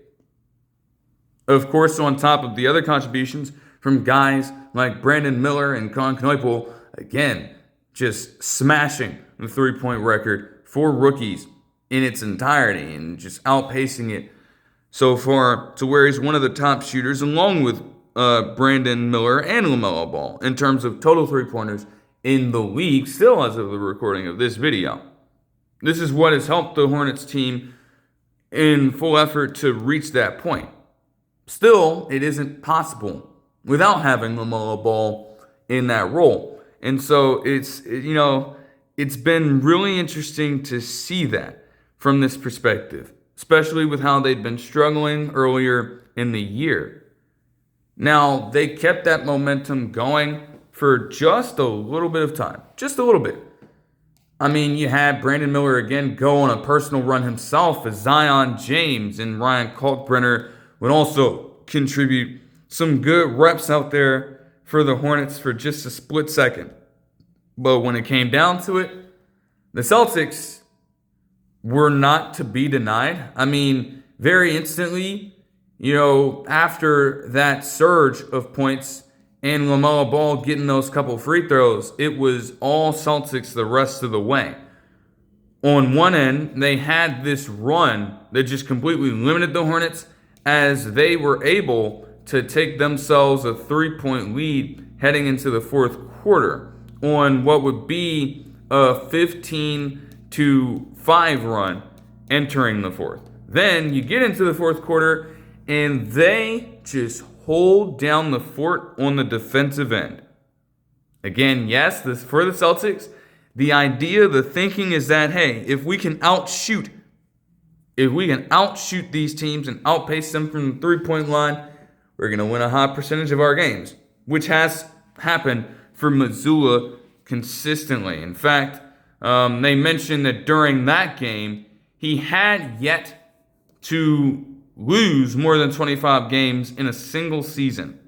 Of course, on top of the other contributions from guys like Brandon Miller and Con Knoepel, again, just smashing the three-point record for rookies in its entirety and just outpacing it so far to where he's one of the top shooters along with Brandon Miller and LaMelo Ball in terms of total three-pointers in the league, still as of the recording of this video. This is what has helped the Hornets team in full effort to reach that point. Still, it isn't possible without having LaMelo Ball in that role. And so it's been really interesting to see that from this perspective, especially with how they'd been struggling earlier in the year. Now, they kept that momentum going for just a little bit of time. Just a little bit. I mean, you had Brandon Miller again go on a personal run himself as Zion James and Ryan Kalkbrenner would also contribute some good reps out there for the Hornets for just a split second. But when it came down to it, the Celtics were not to be denied. I mean, very instantly, after that surge of points and LaMelo Ball getting those couple free throws, it was all Celtics the rest of the way. On one end, they had this run that just completely limited the Hornets as they were able to take themselves a 3-point lead heading into the fourth quarter on what would be a 15-5 run entering the fourth. Then you get into the fourth quarter and they just hold down the fort on the defensive end. Again, yes, for the Celtics, the idea, the thinking is that, hey, if we can outshoot these teams and outpace them from the three-point line, we're going to win a high percentage of our games, which has happened for Mazzulla consistently. In fact, they mentioned that during that game, he had yet to lose more than 25 games in a single season.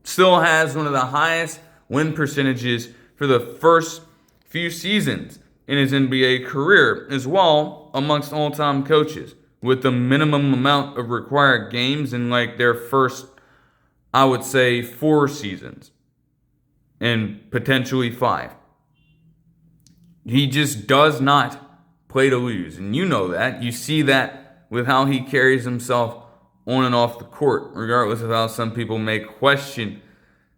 Still has one of the highest win percentages for the first few seasons in his NBA career as well amongst all-time coaches with the minimum amount of required games in their first, I would say, 4 seasons and potentially 5. He just does not play to lose, and you know that. You see that with how he carries himself on and off the court, regardless of how some people may question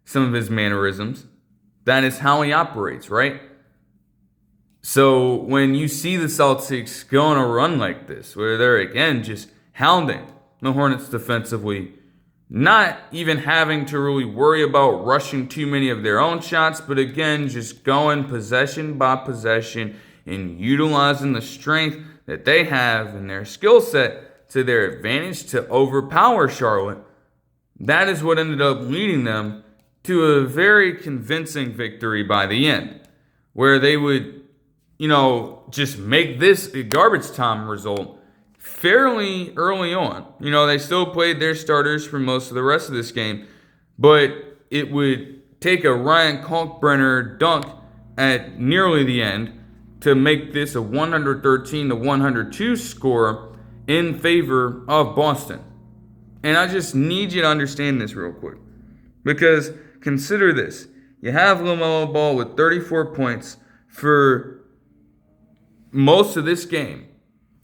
some of his mannerisms. That is how he operates, right? So when you see the Celtics go on a run like this, where they're again just hounding the Hornets defensively, not even having to really worry about rushing too many of their own shots, but again, just going possession by possession and utilizing the strength that they have in their skill set to their advantage to overpower Charlotte. That is what ended up leading them to a very convincing victory by the end, where they would, just make this a garbage time result fairly early on. They still played their starters for most of the rest of this game, but it would take a Ryan Kalkbrenner dunk at nearly the end to make this a 113-102 score in favor of Boston. And I just need you to understand this real quick, because consider this. You have LaMelo Ball with 34 points for most of this game,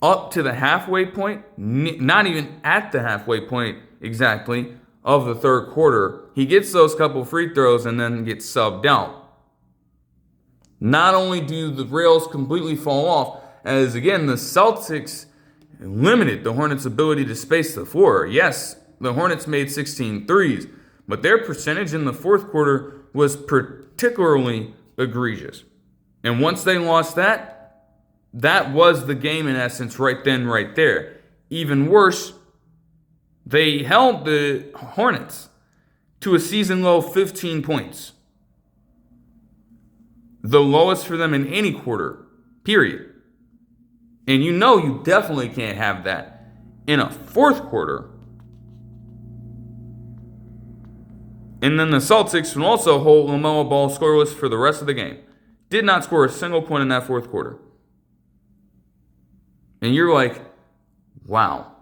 up to the halfway point, not even at the halfway point exactly of the third quarter. He gets those couple free throws and then gets subbed out. Not only do the rails completely fall off, as again, the Celtics limited the Hornets' ability to space the floor. Yes, the Hornets made 16 threes, but their percentage in the fourth quarter was particularly egregious. And once they lost that was the game in essence right then, right there. Even worse, they held the Hornets to a season low 15 points. The lowest for them in any quarter, period. And you definitely can't have that in a fourth quarter. And then the Celtics would also hold LaMelo Ball scoreless for the rest of the game. Did not score a single point in that fourth quarter. And you're like, wow.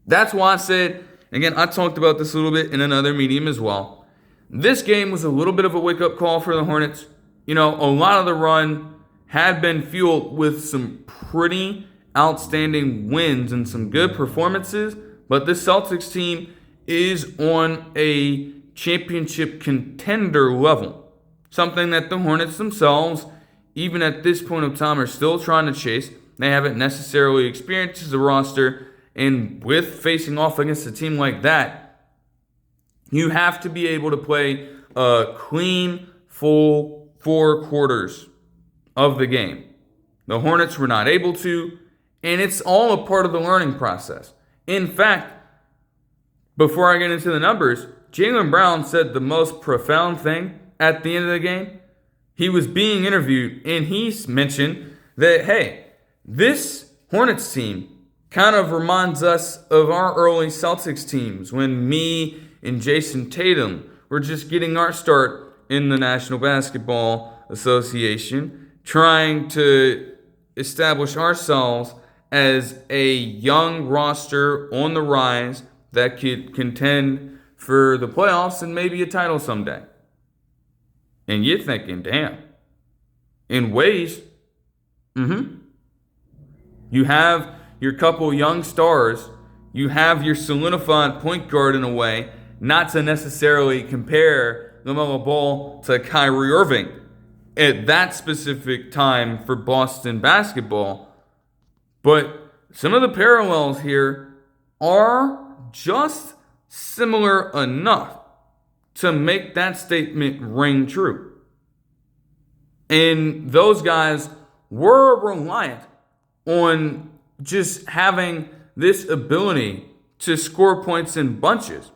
That's why I said, again, I talked about this a little bit in another medium as well. This game was a little bit of a wake-up call for the Hornets. A lot of the run had been fueled with some pretty outstanding wins and some good performances, but this Celtics team is on a championship contender level. Something that the Hornets themselves, even at this point of time, are still trying to chase. They haven't necessarily experienced as a roster, and with facing off against a team like that, you have to be able to play a clean, full 4 quarters of the game. The Hornets were not able to, and it's all a part of the learning process. In fact, before I get into the numbers, Jaylen Brown said the most profound thing at the end of the game. He was being interviewed, and he mentioned that, hey, this Hornets team kind of reminds us of our early Celtics teams when me and Jason Tatum were just getting our start in the National Basketball Association, trying to establish ourselves as a young roster on the rise that could contend for the playoffs and maybe a title someday. And you're thinking, damn, in ways, you have your couple young stars, you have your solidified point guard in a way, not to necessarily compare LaMelo Ball to Kyrie Irving at that specific time for Boston basketball. But some of the parallels here are just similar enough to make that statement ring true. And those guys were reliant on just having this ability to score points in bunches.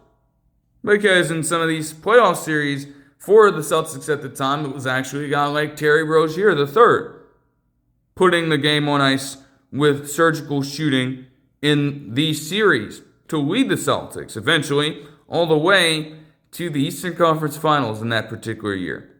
Because in some of these playoff series for the Celtics at the time, it was actually a guy like Terry Rozier III putting the game on ice with surgical shooting in these series to lead the Celtics eventually all the way to the Eastern Conference Finals in that particular year.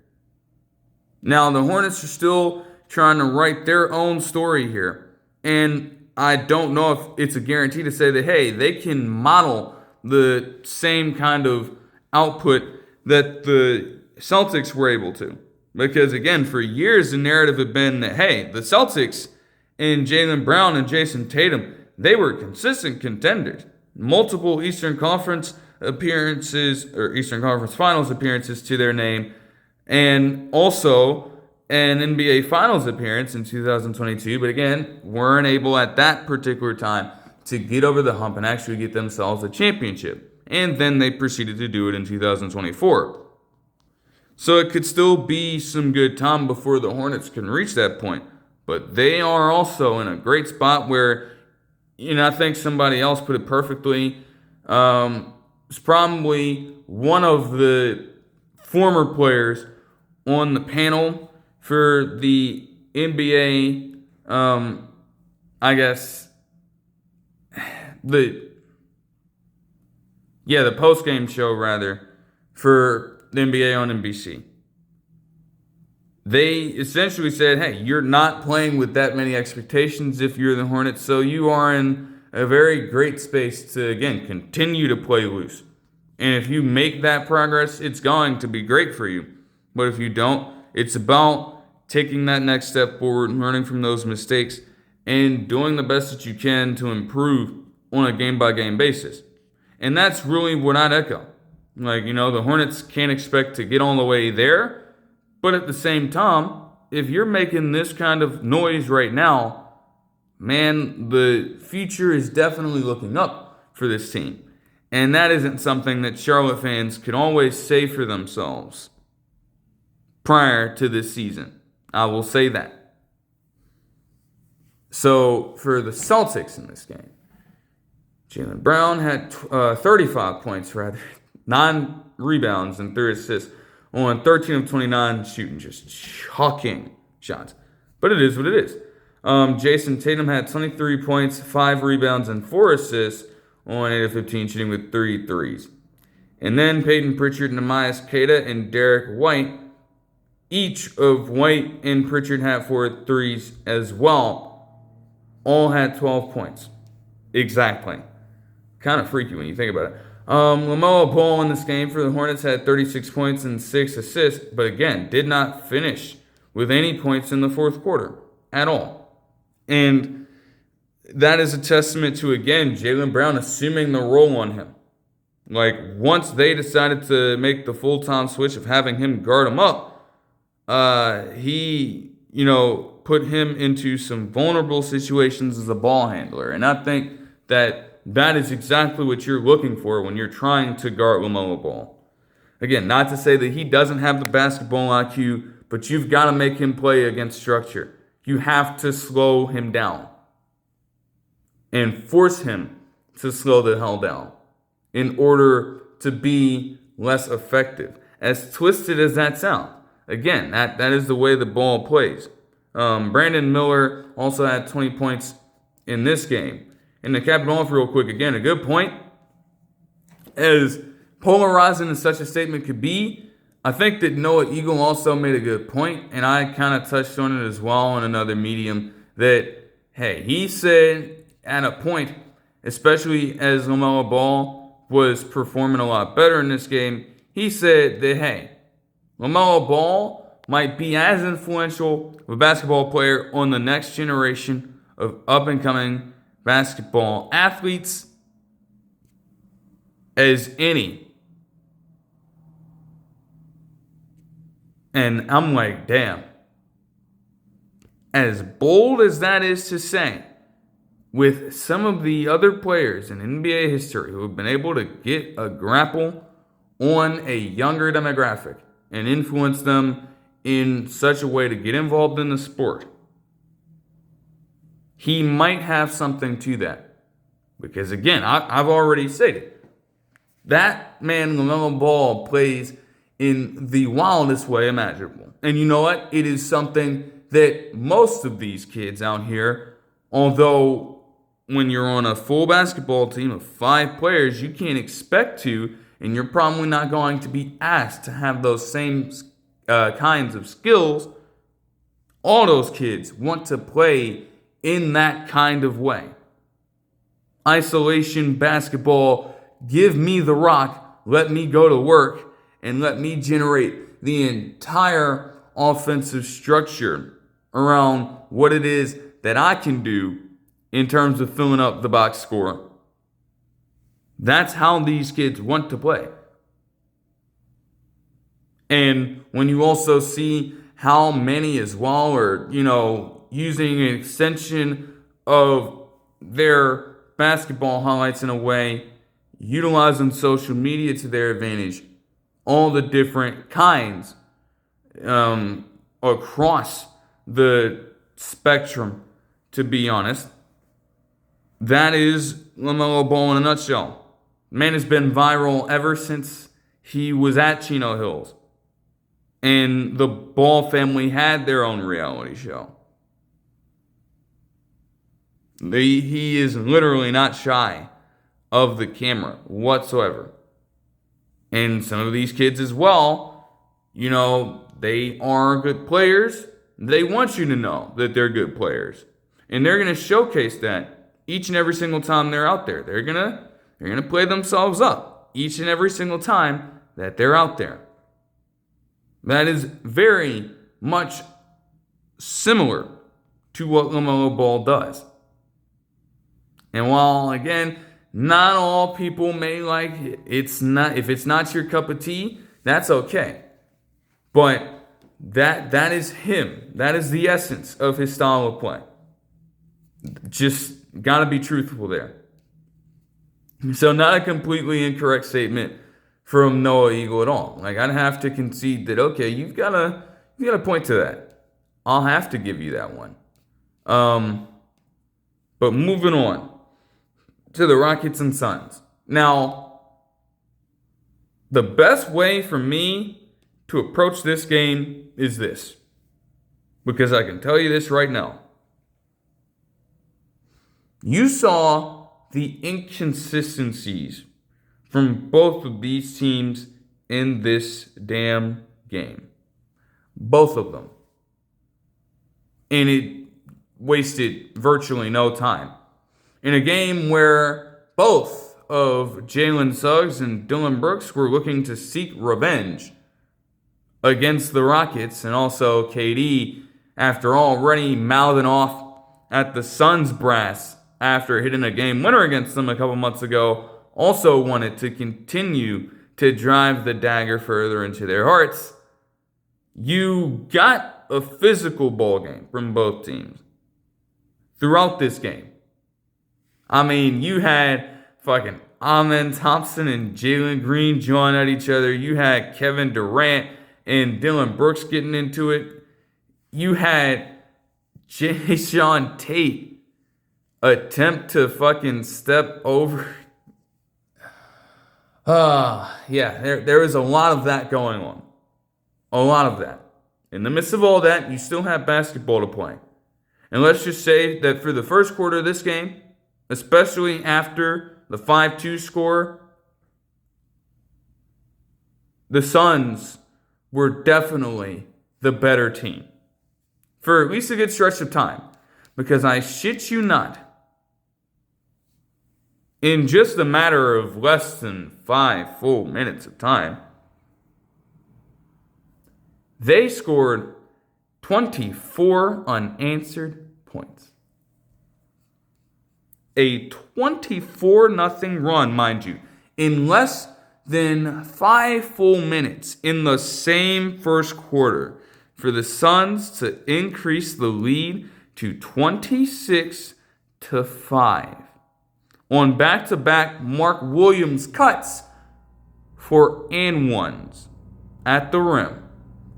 Now, the Hornets are still trying to write their own story here. And I don't know if it's a guarantee to say that, hey, they can model the same kind of output that the Celtics were able to. Because, again, for years the narrative had been that, hey, the Celtics and Jaylen Brown and Jason Tatum, they were consistent contenders. Multiple Eastern Conference appearances, or Eastern Conference Finals appearances to their name, and also an NBA Finals appearance in 2022, but again, weren't able at that particular time to get over the hump and actually get themselves a championship. And then they proceeded to do it in 2024. So it could still be some good time before the Hornets can reach that point. But they are also in a great spot where, I think somebody else put it perfectly. It's probably one of the former players on the panel for the NBA, the post-game show, rather, for the NBA on NBC. They essentially said, hey, you're not playing with that many expectations if you're the Hornets, so you are in a very great space to, again, continue to play loose. And if you make that progress, it's going to be great for you. But if you don't, it's about taking that next step forward, learning from those mistakes, and doing the best that you can to improve on a game-by-game basis. And that's really what I'd echo. The Hornets can't expect to get all the way there, but at the same time, if you're making this kind of noise right now, man, the future is definitely looking up for this team. And that isn't something that Charlotte fans could always say for themselves prior to this season. I will say that. So for the Celtics in this game, Jaylen Brown had 35 points, 9 rebounds and 3 assists on 13 of 29 shooting, just chucking shots. But it is what it is. Jason Tatum had 23 points, 5 rebounds, and 4 assists on 8 of 15 shooting with 3 threes. And then Peyton Pritchard, Nehemias Queta, and Derek White, each of White and Pritchard had 4 threes as well, all had 12 points. Exactly. Kind of freaky when you think about it. LaMelo Ball in this game for the Hornets had 36 points and 6 assists, but again, did not finish with any points in the fourth quarter at all. And that is a testament to, again, Jaylen Brown assuming the role on him. Like, once they decided to make the full-time switch of having him guard him up, he, put him into some vulnerable situations as a ball handler. And I think that is exactly what you're looking for when you're trying to guard LaMelo Ball. Again, not to say that he doesn't have the basketball IQ, but you've got to make him play against structure. You have to slow him down and force him to slow the hell down in order to be less effective. As twisted as that sounds, again, that is the way the ball plays. Brandon Miller also had 20 points in this game. And to cap it off real quick, again, a good point. As polarizing as such a statement could be, I think that Noah Eagle also made a good point, and I kind of touched on it as well on another medium, that, hey, he said at a point, especially as LaMelo Ball was performing a lot better in this game, he said that, hey, LaMelo Ball might be as influential of a basketball player on the next generation of up-and-coming basketball athletes as any. And I'm like, damn. As bold as that is to say, with some of the other players in NBA history who have been able to get a grapple on a younger demographic and influence them in such a way to get involved in the sport, he might have something to that. Because again, I've already stated, that man LaMelo Ball plays in the wildest way imaginable. And you know what? It is something that most of these kids out here, although when you're on a full basketball team of 5 players, you can't expect to, and you're probably not going to be asked to have those same kinds of skills. All those kids want to play in that kind of way. Isolation basketball, give me the rock, let me go to work, and let me generate the entire offensive structure around what it is that I can do in terms of filling up the box score. That's how these kids want to play. And when you also see how many as well are, using an extension of their basketball highlights in a way, utilizing social media to their advantage, all the different kinds across the spectrum, to be honest. That is LaMelo Ball in a nutshell. Man has been viral ever since he was at Chino Hills. And the Ball family had their own reality show. He is literally not shy of the camera whatsoever. And some of these kids as well, they are good players. They want you to know that they're good players. And they're going to showcase that each and every single time they're out there. They're going to play themselves up each and every single time that they're out there. That is very much similar to what LaMelo Ball does. And while, again, not all people may like it, if it's not your cup of tea, that's okay. But that is him. That is the essence of his style of play. Just got to be truthful there. So not a completely incorrect statement from Noah Eagle at all. Like, I'd have to concede that, okay, you've got to point to that. I'll have to give you that one. But moving on to the Rockets and Suns. Now, the best way for me to approach this game is this. Because I can tell you this right now. You saw the inconsistencies from both of these teams in this damn game. Both of them. And it wasted virtually no time. In a game where both of Jalen Suggs and Dillon Brooks were looking to seek revenge against the Rockets, and also KD, after already mouthing off at the Suns brass after hitting a game winner against them a couple months ago, also wanted to continue to drive the dagger further into their hearts. You got a physical ball game from both teams throughout this game. I mean, you had fucking Amen Thompson and Jalen Green jawing at each other. You had Kevin Durant and Dillon Brooks getting into it. You had Jae'Sean Tate attempt to fucking step over. Yeah, there is a lot of that going on. A lot of that. In the midst of all that, you still have basketball to play. And let's just say that for the first quarter of this game, especially after the 5-2 score, the Suns were definitely the better team. For at least a good stretch of time. Because I shit you not, in just a matter of less than 5 full minutes of time, they scored 24 unanswered points. A 24-0 run, mind you, in less than 5 full minutes in the same first quarter for the Suns to increase the lead to 26-5 on back-to-back Mark Williams cuts for and ones at the rim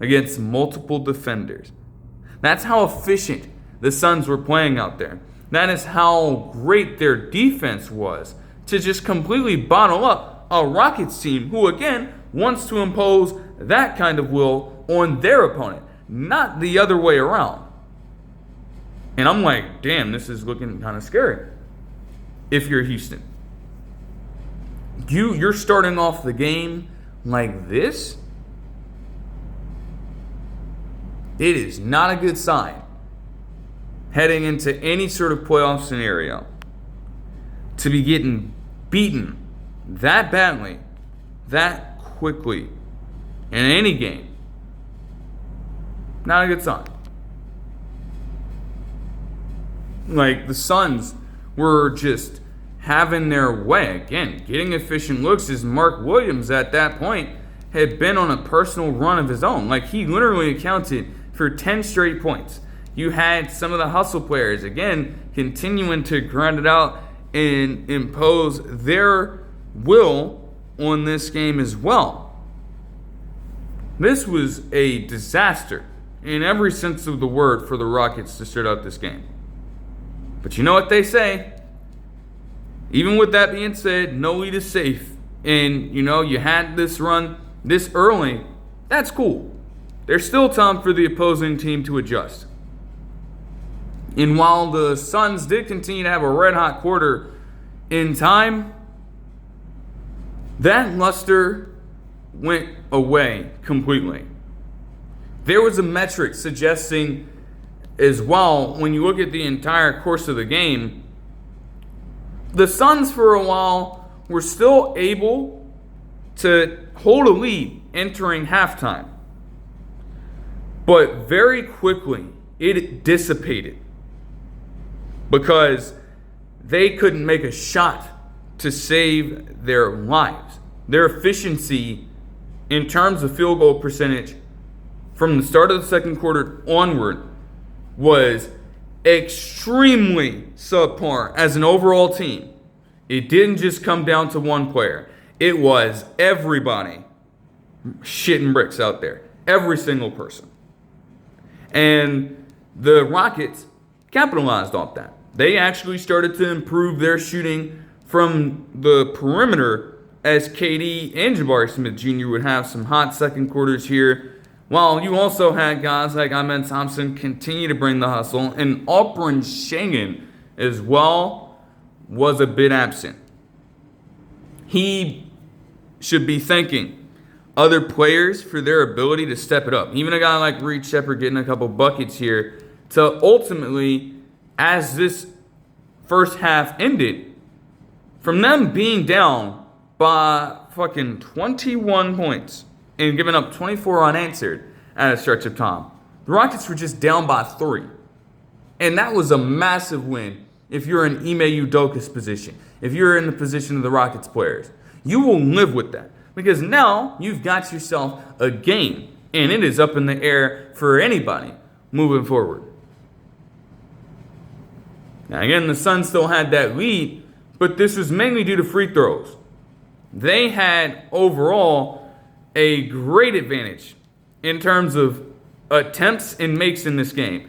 against multiple defenders. That's how efficient the Suns were playing out there. That is how great their defense was to just completely bottle up a Rockets team who, again, wants to impose that kind of will on their opponent, not the other way around. And I'm like, damn, this is looking kind of scary if you're Houston. You're starting off the game like this. It is not a good sign heading into any sort of playoff scenario. To be getting beaten that badly, that quickly, in any game, not a good sign. Like, the Suns were just having their way. Again, getting efficient looks as Mark Williams at that point had been on a personal run of his own. Like, he literally accounted for 10 straight points. You had some of the hustle players, again, continuing to grind it out and impose their will on this game as well. This was a disaster in every sense of the word for the Rockets to start out this game. But you know what they say? Even with that being said, no lead is safe. And, you had this run this early. That's cool. There's still time for the opposing team to adjust. And while the Suns did continue to have a red-hot quarter in time, that luster went away completely. There was a metric suggesting as well, when you look at the entire course of the game, the Suns for a while were still able to hold a lead entering halftime. But very quickly, it dissipated because they couldn't make a shot to save their lives. Their efficiency in terms of field goal percentage from the start of the second quarter onward was extremely subpar as an overall team. It didn't just come down to one player. It was everybody shitting bricks out there. Every single person. And the Rockets capitalized off that. They actually started to improve their shooting from the perimeter as KD and Jabari Smith Jr. would have some hot second quarters here. While you also had guys like Amen Thompson continue to bring the hustle. And Alperen Sengun as well was a bit absent. He should be thanking other players for their ability to step it up. Even a guy like Reed Shepherd getting a couple buckets here to ultimately, as this first half ended, from them being down by fucking 21 points and giving up 24 unanswered at a stretch of time, the Rockets were just down by 3. And that was a massive win if you're in Ime Udoka's position. If you're in the position of the Rockets players, you will live with that. Because now you've got yourself a game, and it is up in the air for anybody moving forward. Now again, the Suns still had that lead, but this was mainly due to free throws. They had overall a great advantage in terms of attempts and makes in this game.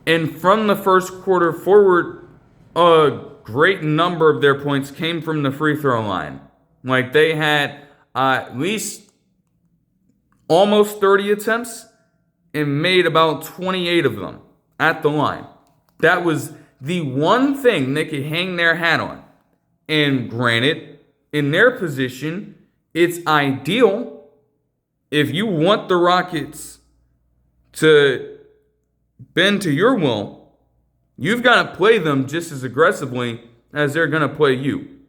And from the first quarter forward, a great number of their points came from the free throw line. Like they had at least almost 30 attempts and made about 28 of them at the line. That was the one thing they could hang their hat on. And granted, in their position, it's ideal if you want the Rockets to bend to your will. You've got to play them just as aggressively as they're going to play you.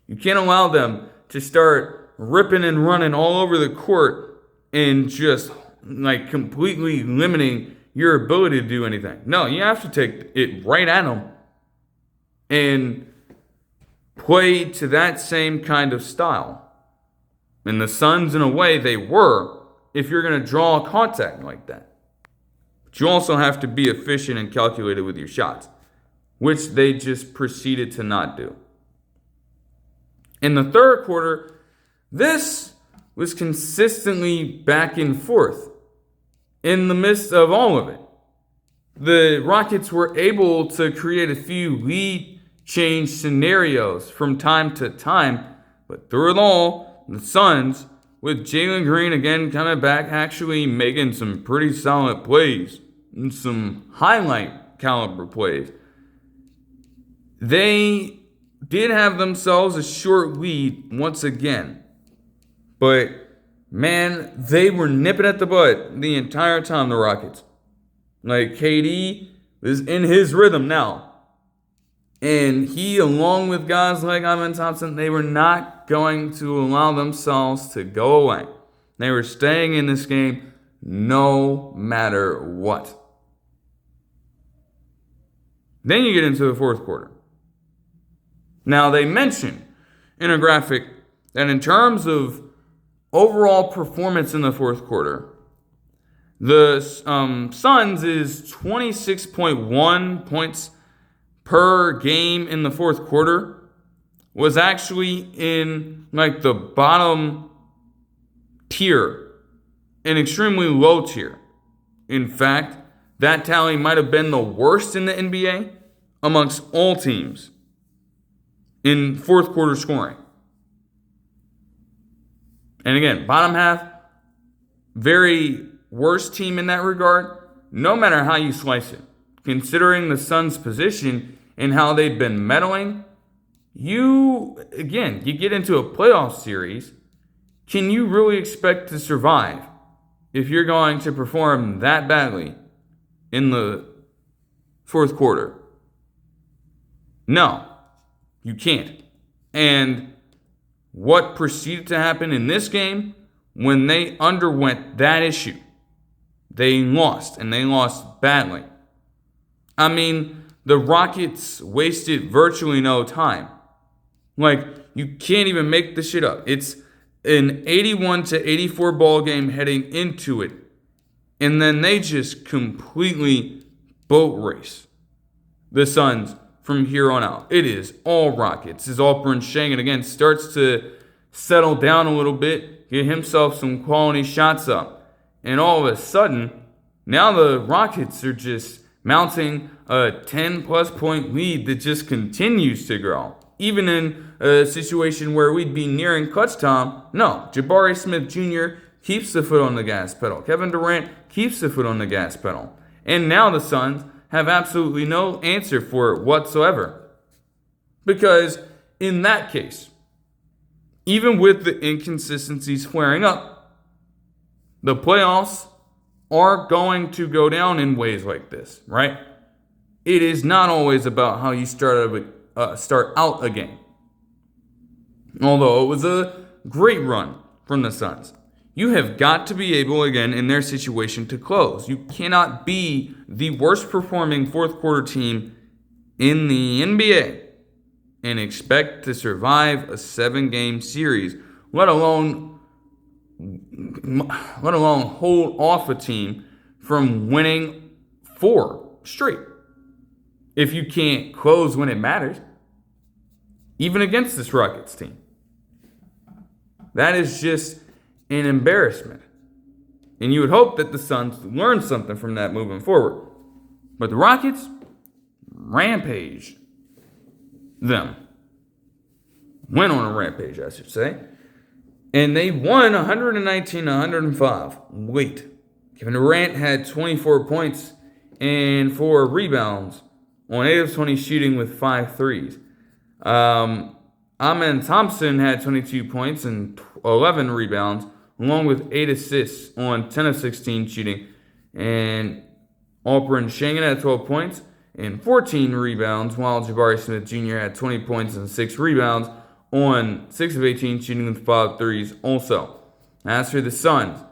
You can't allow them to start ripping and running all over the court and just like completely limiting your ability to do anything. No, you have to take it right at them and play to that same kind of style. And the Suns, in a way, they were, if you're going to draw contact like that. But you also have to be efficient and calculated with your shots, which they just proceeded to not do. In the third quarter, this was consistently back and forth in the midst of all of it. The Rockets were able to create a few lead change scenarios from time to time, but through it all, the Suns, with Jalen Green again coming back, actually making some pretty solid plays and some highlight caliber plays, they did have themselves a short lead once again. But, man, they were nipping at the bud the entire time, the Rockets. Like, KD is in his rhythm now. And he, along with guys like Amen Thompson, they were not going to allow themselves to go away. They were staying in this game no matter what. Then you get into the fourth quarter. Now, they mention in a graphic that in terms of overall performance in the fourth quarter, the Suns is 26.1 points per game in the fourth quarter, was actually in like the bottom tier, an extremely low tier. In fact, that tally might have been the worst in the NBA amongst all teams in fourth quarter scoring. And again, bottom half, very worst team in that regard, no matter how you slice it. Considering the Suns' position and how they've been meddling, you get into a playoff series. Can you really expect to survive if you're going to perform that badly in the fourth quarter? No, you can't. And what proceeded to happen in this game when they underwent that issue, they lost, and they lost badly. I mean, the Rockets wasted virtually no time. Like, you can't even make this shit up. It's an 81-84 ball game heading into it, and then they just completely boat race the Suns from here on out. It is all Rockets. As Alperen Sengun again starts to settle down a little bit, get himself some quality shots up. And all of a sudden, now the Rockets are just mounting a 10-plus point lead that just continues to grow. Even in a situation where we'd be nearing clutch time, no, Jabari Smith Jr. keeps the foot on the gas pedal. Kevin Durant keeps the foot on the gas pedal. And now the Suns have absolutely no answer for it whatsoever. Because in that case, even with the inconsistencies flaring up, the playoffs are going to go down in ways like this, right? It is not always about how you start out a game. Although it was a great run from the Suns. You have got to be able, again, in their situation, to close. You cannot be the worst performing fourth quarter team in the NBA and expect to survive a 7-game series, let alone hold off a team from winning 4 straight. If you can't close when it matters, even against this Rockets team. That is just an embarrassment. And you would hope that the Suns learn something from that moving forward. But the Rockets rampaged them. Went on a rampage, I should say. And they won 119-105. Wait. Kevin Durant had 24 points and 4 rebounds on 8 of 20 shooting with 5 threes. Amen Thompson had 22 points and 11 rebounds, along with 8 assists on 10 of 16 shooting. And Alperen Sengun had 12 points and 14 rebounds, while Jabari Smith Jr. had 20 points and 6 rebounds on 6 of 18 shooting with 5 threes also. As for the Suns,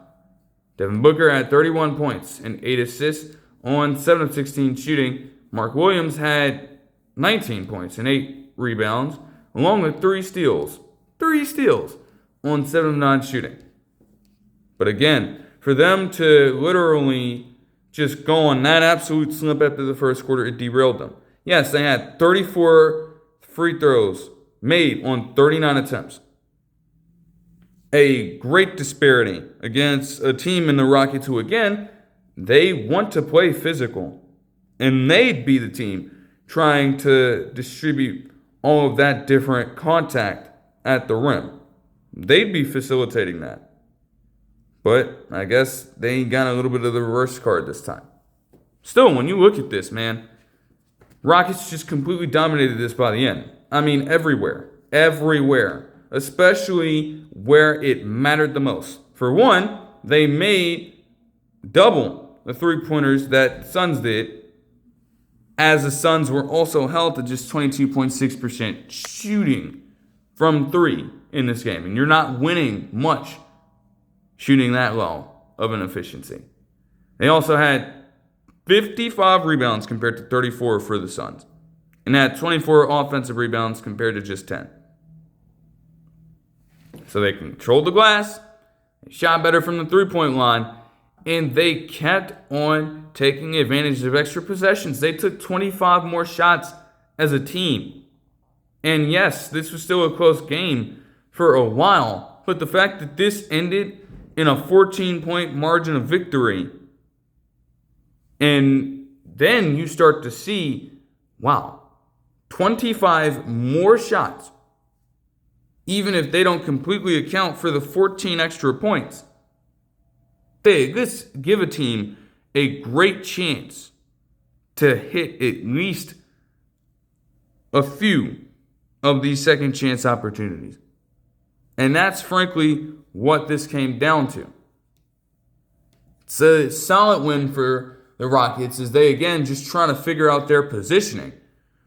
Devin Booker had 31 points and 8 assists on 7 of 16 shooting. Mark Williams had 19 points and 8 rebounds, along with 3 steals. 3 steals on 7 of 9 shooting. But again, for them to literally just go on that absolute slump after the first quarter, it derailed them. Yes, they had 34 free throws made on 39 attempts. A great disparity against a team in the Rockets who, again, they want to play physical. And they'd be the team trying to distribute all of that different contact at the rim. They'd be facilitating that. But I guess they got a little bit of the reverse card this time. Still, when you look at this, man, Rockets just completely dominated this by the end. I mean, everywhere. Everywhere. Especially where it mattered the most. For one, they made double the three-pointers that the Suns did, as the Suns were also held to just 22.6% shooting from 3 in this game. And you're not winning much shooting that low of an efficiency. They also had 55 rebounds compared to 34 for the Suns. And had 24 offensive rebounds compared to just 10. So they controlled the glass, they shot better from the three-point line, and they kept on taking advantage of extra possessions. They took 25 more shots as a team. And yes, this was still a close game for a while, but the fact that this ended in a 14-point margin of victory, and then you start to see, wow, 25 more shots, even if they don't completely account for the 14 extra points. This give a team a great chance to hit at least a few of these second chance opportunities. And that's frankly what this came down to. It's a solid win for the Rockets as they again just trying to figure out their positioning,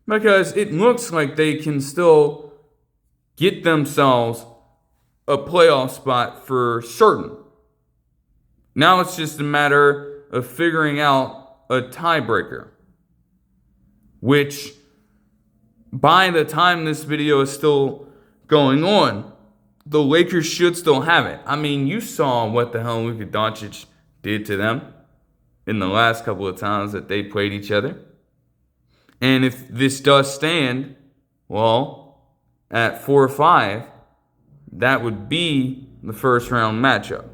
because it looks like they can still get themselves a playoff spot for certain. Now it's just a matter of figuring out a tiebreaker, which by the time this video is still going on, the Lakers should still have it. I mean, you saw what the hell Luka Doncic did to them in the last couple of times that they played each other. And if this does stand, well, at 4-5, that would be the first round matchup.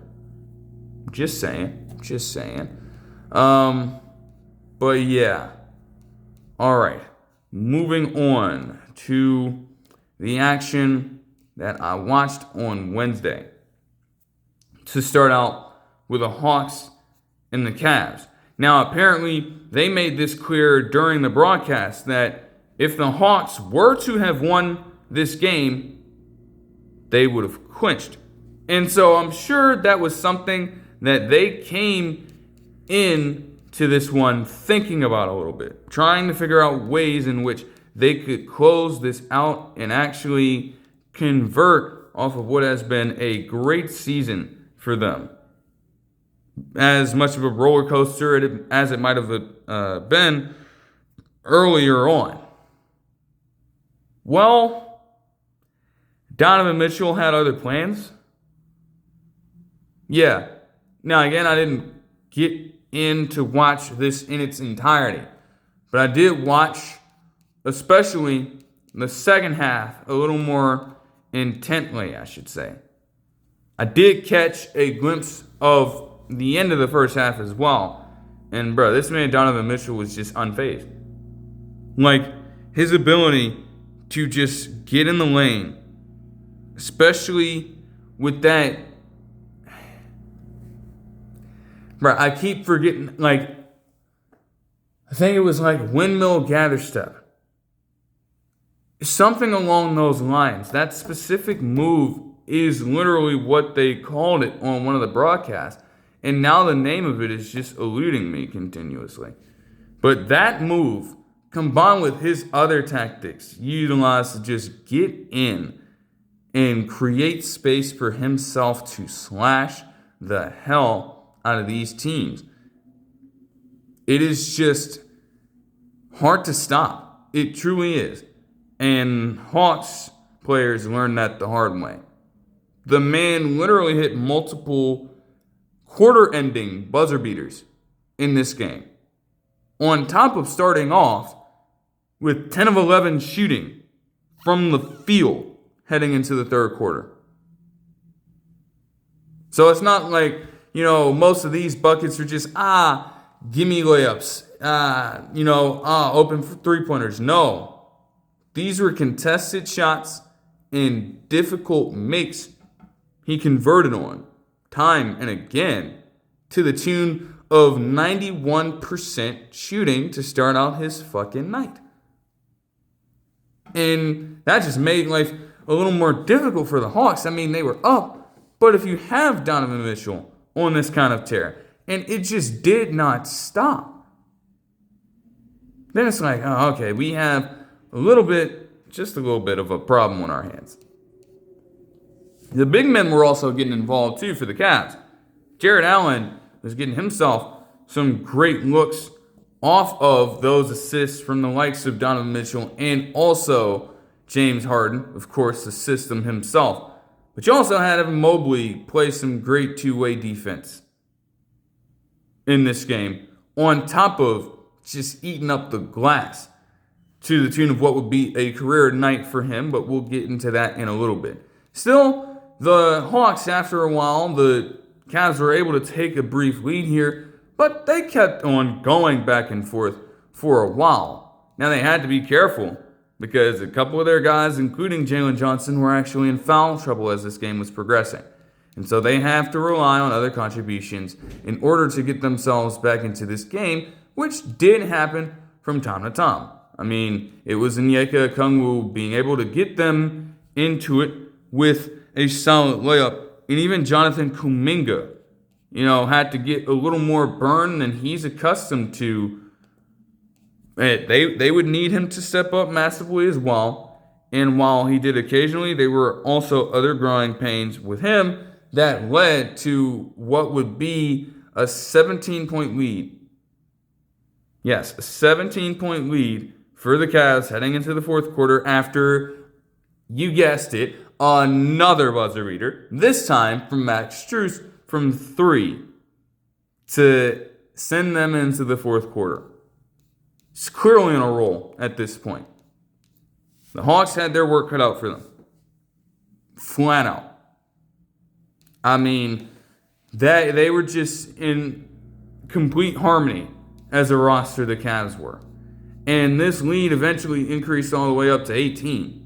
Just saying. But yeah. All right. Moving on to the action that I watched on Wednesday. To start out with the Hawks and the Cavs. Now, apparently, they made this clear during the broadcast that if the Hawks were to have won this game, they would have clinched. And so I'm sure that was something that they came in to this one thinking about a little bit, trying to figure out ways in which they could close this out and actually convert off of what has been a great season for them. As much of a roller coaster as it might have been earlier on. Well, Donovan Mitchell had other plans. Yeah. Now, again, I didn't get in to watch this in its entirety, but I did watch, especially the second half, a little more intently, I should say. I did catch a glimpse of the end of the first half as well. And, bro, this man, Donovan Mitchell, was just unfazed. Like, his ability to just get in the lane, especially with that. Bro, I keep forgetting, like, I think it was like windmill gather step. Something along those lines. That specific move is literally what they called it on one of the broadcasts. And now the name of it is just eluding me continuously. But that move, combined with his other tactics, utilized to just get in and create space for himself to slash the hell out of these teams. It is just hard to stop. It truly is. And Hawks players learned that the hard way. The man literally hit multiple quarter-ending buzzer beaters in this game, on top of starting off with 10 of 11 shooting from the field heading into the third quarter. So it's not like, most of these buckets are just, gimme layups, open for three-pointers. No, these were contested shots and difficult makes he converted on time and again to the tune of 91% shooting to start out his fucking night. And that just made life a little more difficult for the Hawks. I mean, they were up, but if you have Donovan Mitchell on this kind of tear, and it just did not stop, then it's like, oh, okay, we have just a little bit of a problem on our hands. The big men were also getting involved too for the Cavs. Jarrett Allen was getting himself some great looks off of those assists from the likes of Donovan Mitchell and also James Harden, of course, the system himself. But you also had Evan Mobley play some great two-way defense in this game, on top of just eating up the glass to the tune of what would be a career night for him, but we'll get into that in a little bit. Still, the Hawks, after a while, the Cavs were able to take a brief lead here, but they kept on going back and forth for a while. Now, they had to be careful because a couple of their guys, including Jaylen Johnson, were actually in foul trouble as this game was progressing. And so they have to rely on other contributions in order to get themselves back into this game, which did happen from time to time. I mean, it was Onyeka Okongwu being able to get them into it with a solid layup. And even Jonathan Kuminga, had to get a little more burn than he's accustomed to. They would need him to step up massively as well. And while he did occasionally, there were also other growing pains with him that led to what would be a 17-point lead. Yes, a 17-point lead for the Cavs heading into the fourth quarter after, you guessed it, another buzzer beater, this time from Max Strus from 3 to send them into the fourth quarter. is clearly on a roll at this point. The Hawks had their work cut out for them. Flat out. I mean, they were just in complete harmony as a roster, the Cavs were. And this lead eventually increased all the way up to 18.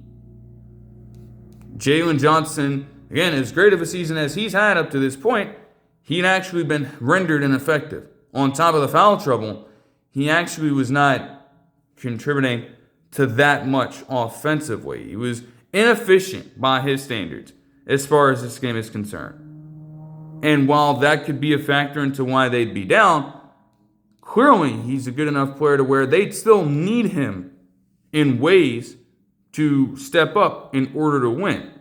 Jalen Johnson, again, as great of a season as he's had up to this point, he'd actually been rendered ineffective. On top of the foul trouble, he actually was not contributing to that much offensively. He was inefficient by his standards as far as this game is concerned. And while that could be a factor into why they'd be down, clearly he's a good enough player to where they'd still need him in ways to step up in order to win.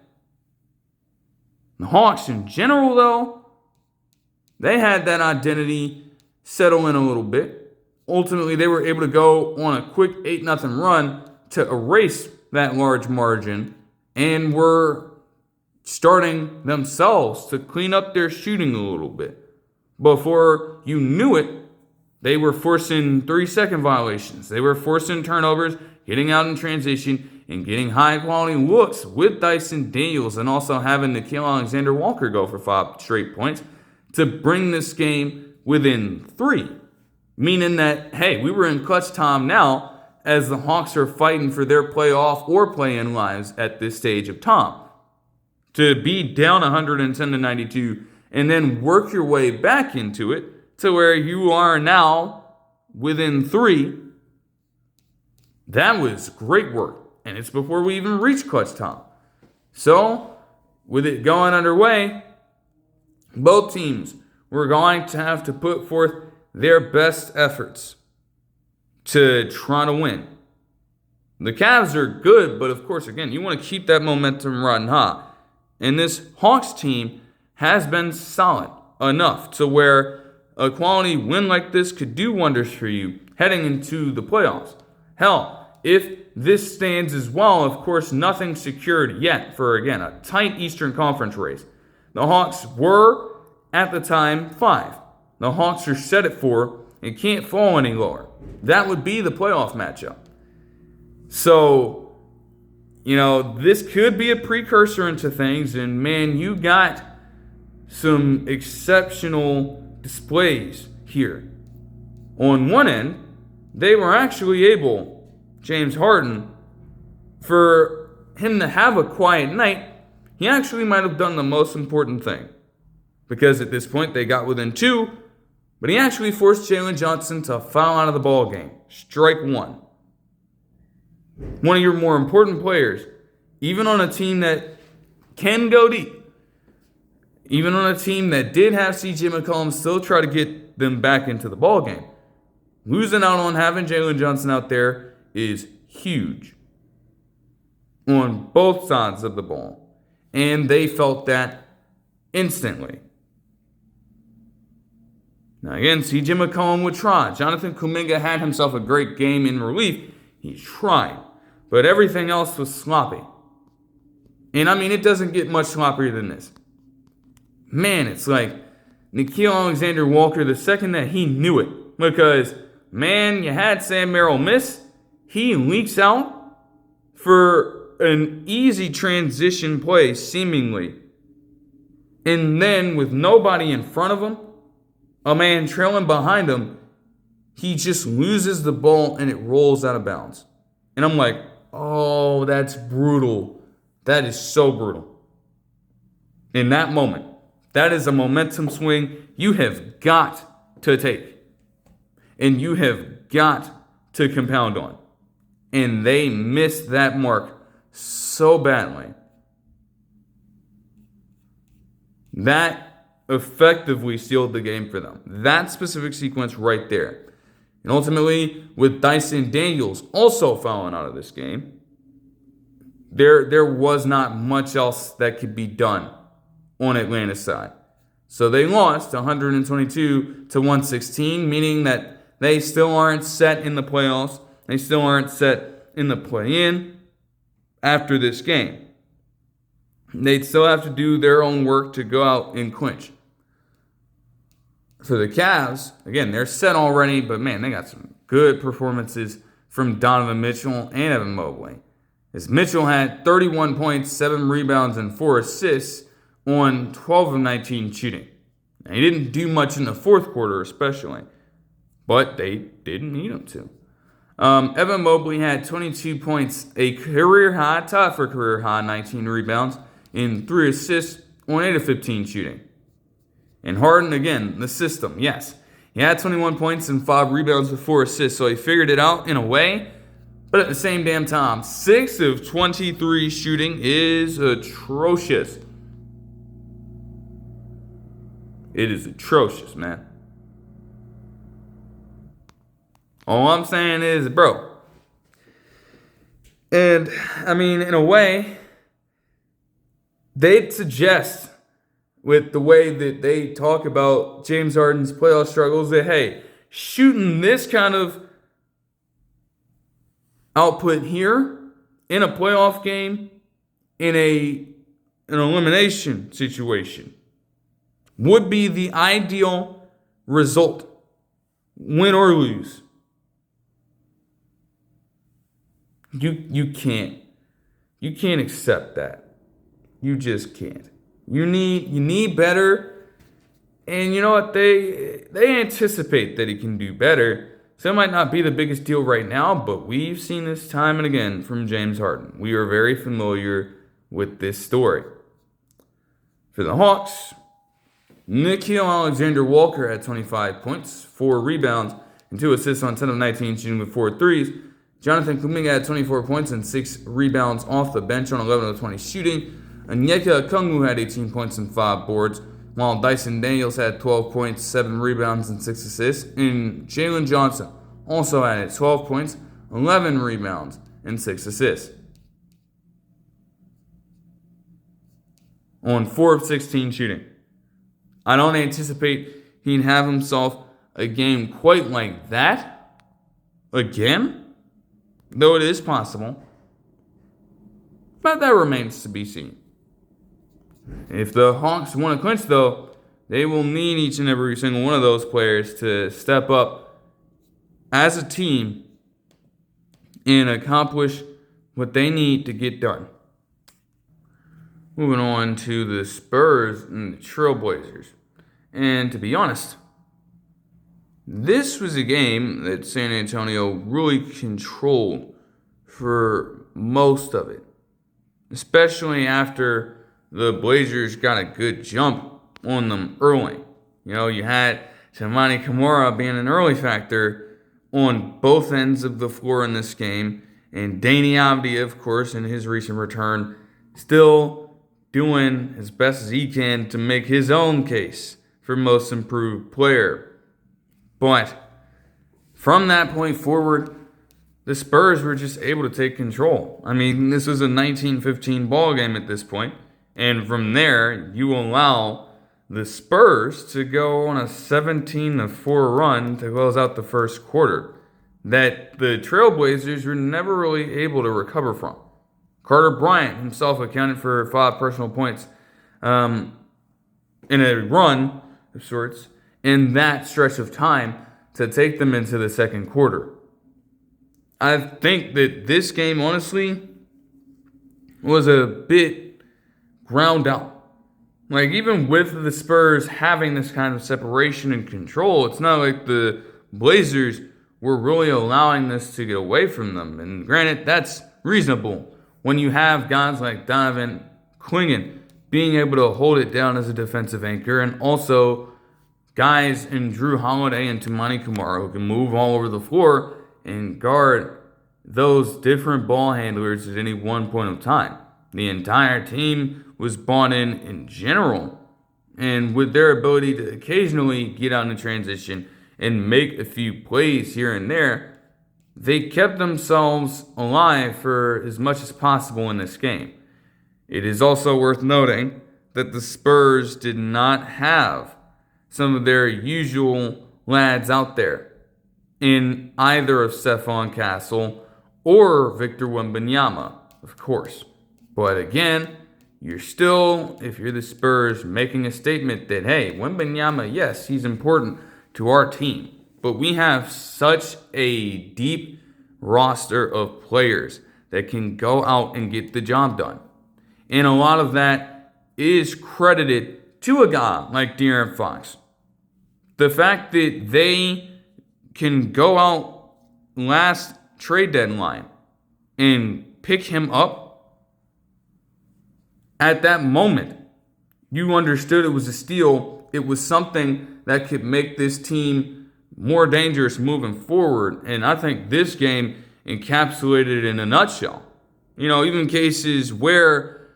The Hawks in general, though, they had that identity settle in a little bit. Ultimately, they were able to go on a quick 8-0 run to erase that large margin and were starting themselves to clean up their shooting a little bit. Before you knew it, they were forcing 3-second violations. They were forcing turnovers, getting out in transition, and getting high-quality looks with Dyson Daniels, and also having Nickeil Alexander-Walker go for 5 straight points to bring this game within 3. Meaning that, hey, we were in clutch time now as the Hawks are fighting for their playoff or play-in lives at this stage of time. To be down 110-92 and then work your way back into it to where you are now within 3, that was great work. And it's before we even reach clutch time. So, with it going underway, both teams were going to have to put forth their best efforts to try to win. The Cavs are good, but of course, again, you want to keep that momentum riding high. And this Hawks team has been solid enough to where a quality win like this could do wonders for you heading into the playoffs. Hell, if this stands as well, of course, nothing secured yet for, again, a tight Eastern Conference race. The Hawks were, at the time, 5. The Hawks are set at 4 and can't fall any lower. That would be the playoff matchup. So, this could be a precursor into things. And, man, you got some exceptional displays here. On one end, they were actually able, James Harden, for him to have a quiet night, he actually might have done the most important thing. Because at this point, they got within 2, but he actually forced Jalen Johnson to foul out of the ball game. Strike 1. One of your more important players, even on a team that can go deep, even on a team that did have CJ McCollum still try to get them back into the ball game. Losing out on having Jalen Johnson out there is huge on both sides of the ball. And they felt that instantly. Now again, CJ McCollum would try. Jonathan Kuminga had himself a great game in relief. He tried. But everything else was sloppy. And it doesn't get much sloppier than this. Man, it's like Nickeil Alexander-Walker, the second that he knew it. Because, man, you had Sam Merrill miss. He leaks out for an easy transition play, seemingly. And then, with nobody in front of him, a man trailing behind him, he just loses the ball and it rolls out of bounds. And I'm like, oh, that's brutal. That is so brutal. In that moment, that is a momentum swing you have got to take. And you have got to compound on. And they missed that mark so badly. That effectively sealed the game for them. That specific sequence right there. And ultimately, with Dyson Daniels also fouling out of this game, there was not much else that could be done on Atlanta's side. So they lost 122-116, meaning that they still aren't set in the playoffs. They still aren't set in the play-in after this game. They'd still have to do their own work to go out and clinch. For the Cavs, again, they're set already, but man, they got some good performances from Donovan Mitchell and Evan Mobley. As Mitchell had 31 points, 7 rebounds, and 4 assists on 12 of 19 shooting. Now, he didn't do much in the fourth quarter especially, but they didn't need him to. Evan Mobley had 22 points, a career high, tied for a career high, 19 rebounds, and 3 assists on 8 of 15 shooting. And Harden, again, the system, yes. He had 21 points and 5 rebounds with 4 assists, so he figured it out in a way. But at the same damn time, 6 of 23 shooting is atrocious. It is atrocious, man. All I'm saying is, bro. And, I mean, in a way, they'd suggest, with the way that they talk about James Harden's playoff struggles, that, hey, shooting this kind of output here in a playoff game, in an elimination situation, would be the ideal result, win or lose. You can't accept that. You just can't. You need better. And you know what? They anticipate that he can do better. So it might not be the biggest deal right now, but we've seen this time and again from James Harden. We are very familiar with this story. For the Hawks, Nickeil Alexander-Walker had 25 points, 4 rebounds, and 2 assists on 10 of 19 shooting with 4 threes. Jonathan Kuminga had 24 points and 6 rebounds off the bench on 11 of 20 shooting. Onyeka Okongwu had 18 points and 5 boards, while Dyson Daniels had 12 points, 7 rebounds, and 6 assists. And Jalen Johnson also had 12 points, 11 rebounds, and 6 assists on 4 of 16 shooting. I don't anticipate he'd have himself a game quite like that again, though it is possible. But that remains to be seen. If the Hawks want to clinch, though, they will need each and every single one of those players to step up as a team and accomplish what they need to get done. Moving on to the Spurs and the Trailblazers. And to be honest, this was a game that San Antonio really controlled for most of it, especially after the Blazers got a good jump on them early. You know, you had Toumani Camara being an early factor on both ends of the floor in this game, and Deni Avdija, of course, in his recent return, still doing as best as he can to make his own case for most improved player. But from that point forward, the Spurs were just able to take control. I mean, this was a 19-15 ball game at this point. And from there, you allow the Spurs to go on a 17-4 run to close out the first quarter that the Trailblazers were never really able to recover from. Carter Bryant himself accounted for 5 personal points in a run of sorts in that stretch of time to take them into the second quarter. I think that this game, honestly, was a bit ground out. Like, even with the Spurs having this kind of separation and control, it's not like the Blazers were really allowing this to get away from them. And granted, that's reasonable when you have guys like Donovan clinging, being able to hold it down as a defensive anchor, and also guys in Drew Holiday and Toumani Camara who can move all over the floor and guard those different ball handlers at any one point of time. The entire team was bought in general, and with their ability to occasionally get out in transition and make a few plays here and there, they kept themselves alive for as much as possible in this game. It is also worth noting that the Spurs did not have some of their usual lads out there in either of Stephon Castle or Victor Wembanyama, of course. But again, you're still, if you're the Spurs, making a statement that, hey, Wembanyama, yes, he's important to our team. but we have such a deep roster of players that can go out and get the job done. And a lot of that is credited to a guy like De'Aaron Fox. The fact that they can go out last trade deadline and pick him up, at that moment, you understood it was a steal. It was something that could make this team more dangerous moving forward. And I think this game encapsulated it in a nutshell. Even cases where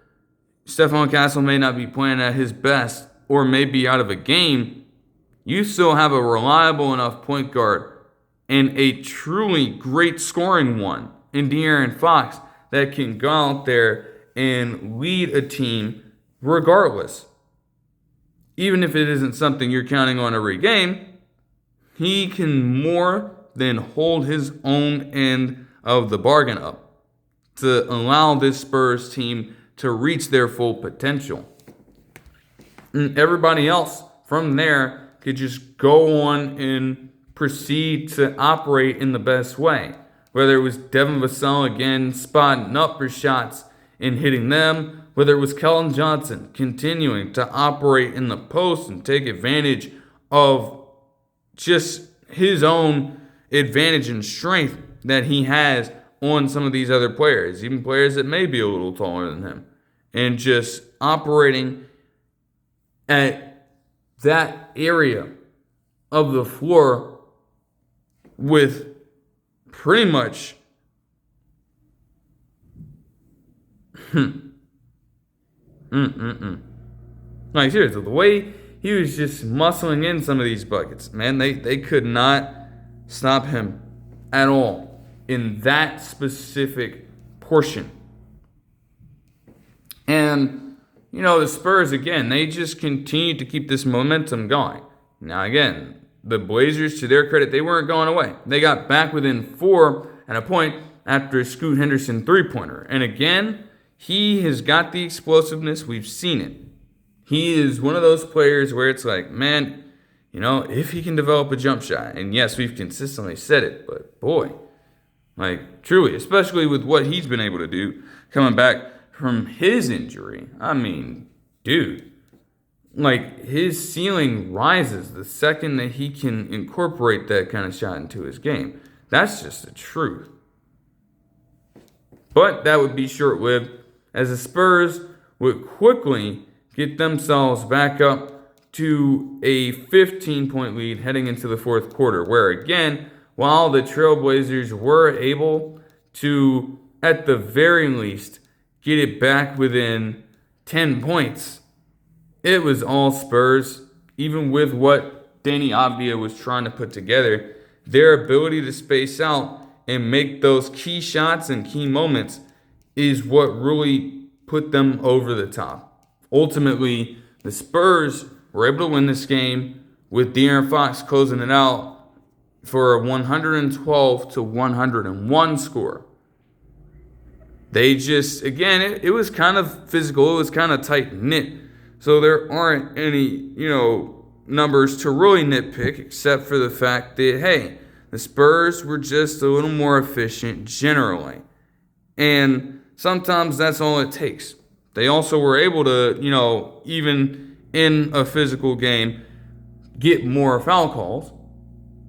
Stephon Castle may not be playing at his best or may be out of a game, you still have a reliable enough point guard and a truly great scoring one in De'Aaron Fox that can go out there and lead a team regardless. Even if it isn't something you're counting on every game, he can more than hold his own end of the bargain up to allow this Spurs team to reach their full potential. And everybody else from there could just go on and proceed to operate in the best way. Whether it was Devin Vassell again spotting up for shots and hitting them, whether it was Keldon Johnson continuing to operate in the post and take advantage of just his own advantage and strength that he has on some of these other players, even players that may be a little taller than him, and just operating at that area of the floor with pretty much like seriously, the way he was just muscling in some of these buckets, man, they could not stop him at all in that specific portion. And the Spurs, again, they just continued to keep this momentum going. Now again, the Blazers, to their credit, they weren't going away. They got back within 4 at a point after a Scoot Henderson three-pointer. And again, he has got the explosiveness. We've seen it. He is one of those players where it's like, man, if he can develop a jump shot, and yes, we've consistently said it, but boy, truly, especially with what he's been able to do coming back from his injury. I mean, dude, his ceiling rises the second that he can incorporate that kind of shot into his game. That's just the truth. But that would be short-lived, as the Spurs would quickly get themselves back up to a 15-point lead heading into the fourth quarter, where again, while the Trailblazers were able to, at the very least, get it back within 10 points, it was all Spurs. Even with what Danny Avdija was trying to put together, their ability to space out and make those key shots and key moments is what really put them over the top. Ultimately, the Spurs were able to win this game with De'Aaron Fox closing it out for a 112-101 score. They just, again, it was kind of physical. It was kind of tight-knit. So there aren't any, numbers to really nitpick except for the fact that, hey, the Spurs were just a little more efficient generally. And sometimes that's all it takes. They also were able to, even in a physical game, get more foul calls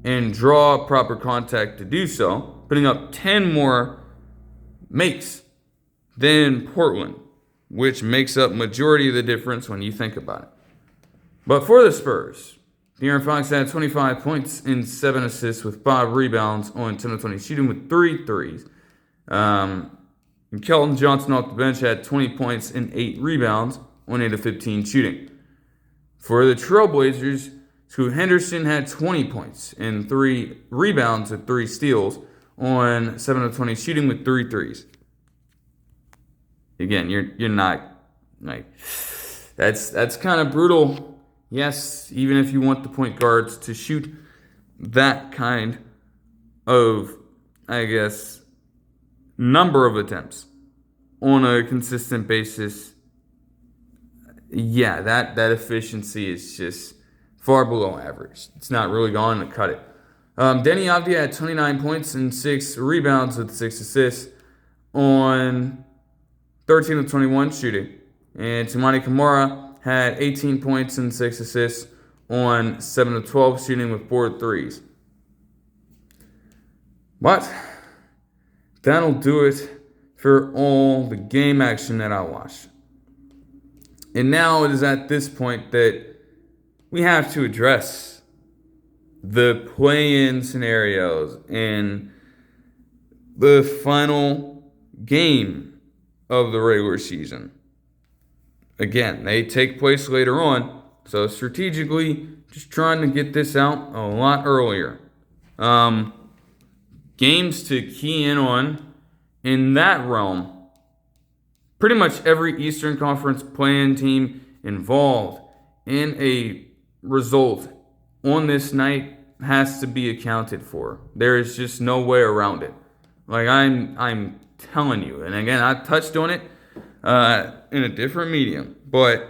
and draw proper contact to do so, putting up 10 more makes than Portland, which makes up majority of the difference when you think about it. But for the Spurs, De'Aaron Fox had 25 points and 7 assists with 5 rebounds on 10 of 20 shooting with 3 threes. And Keldon Johnson off the bench had 20 points and 8 rebounds on 8 of 15 shooting. For the Trailblazers, Scoot Henderson had 20 points and 3 rebounds with 3 steals on 7 of 20 shooting with 3 threes. Again, you're not that's kind of brutal. Yes, even if you want the point guards to shoot that kind of, number of attempts on a consistent basis, yeah, that efficiency is just far below average. It's not really going to cut it. Denny Avdia had 29 points and 6 rebounds with 6 assists on 13 of 21 shooting. And Toumani Camara had 18 points and 6 assists on 7 of 12 shooting with 4 threes. But that'll do it for all the game action that I watched. And now it is at this point that we have to address the play-in scenarios and the final game of the regular season. Again, they take place later on, so strategically, just trying to get this out a lot earlier. Games to key in on in that realm. Pretty much every Eastern Conference play-in team involved in a result on this night has to be accounted for. There is just no way around it. Like I'm telling you, and again, I touched on it in a different medium, but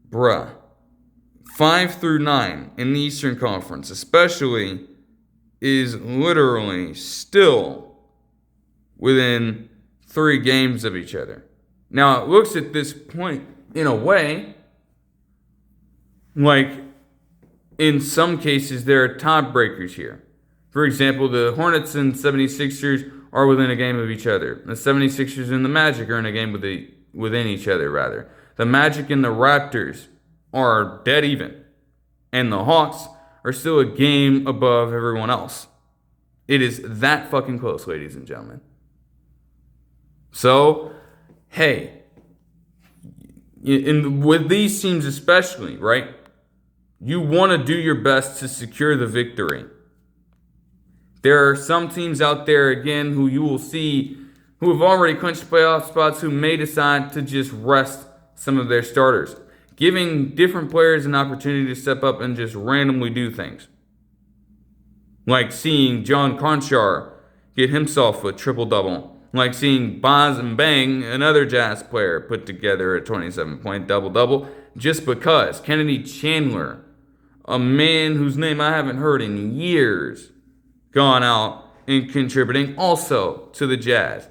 bruh, 5 through 9 in the Eastern Conference, especially, is literally still within 3 games of each other. Now, it looks at this point, in a way, like in some cases there are tiebreakers here. For example, the Hornets and 76ers are within a game of each other. The 76ers and the Magic are in a game within each other, rather. The Magic and the Raptors are dead even. And the Hawks are still a game above everyone else. It is that fucking close, ladies and gentlemen. So, hey, with these teams especially, right? You want to do your best to secure the victory. There are some teams out there, again, who you will see who have already clinched playoff spots who may decide to just rest some of their starters, giving different players an opportunity to step up and just randomly do things. Like seeing John Conchar get himself a triple-double. Like seeing Baz and Bang, another Jazz player, put together a 27-point double-double just because. Kennedy Chandler, a man whose name I haven't heard in years, gone out and contributing also to the Jazz.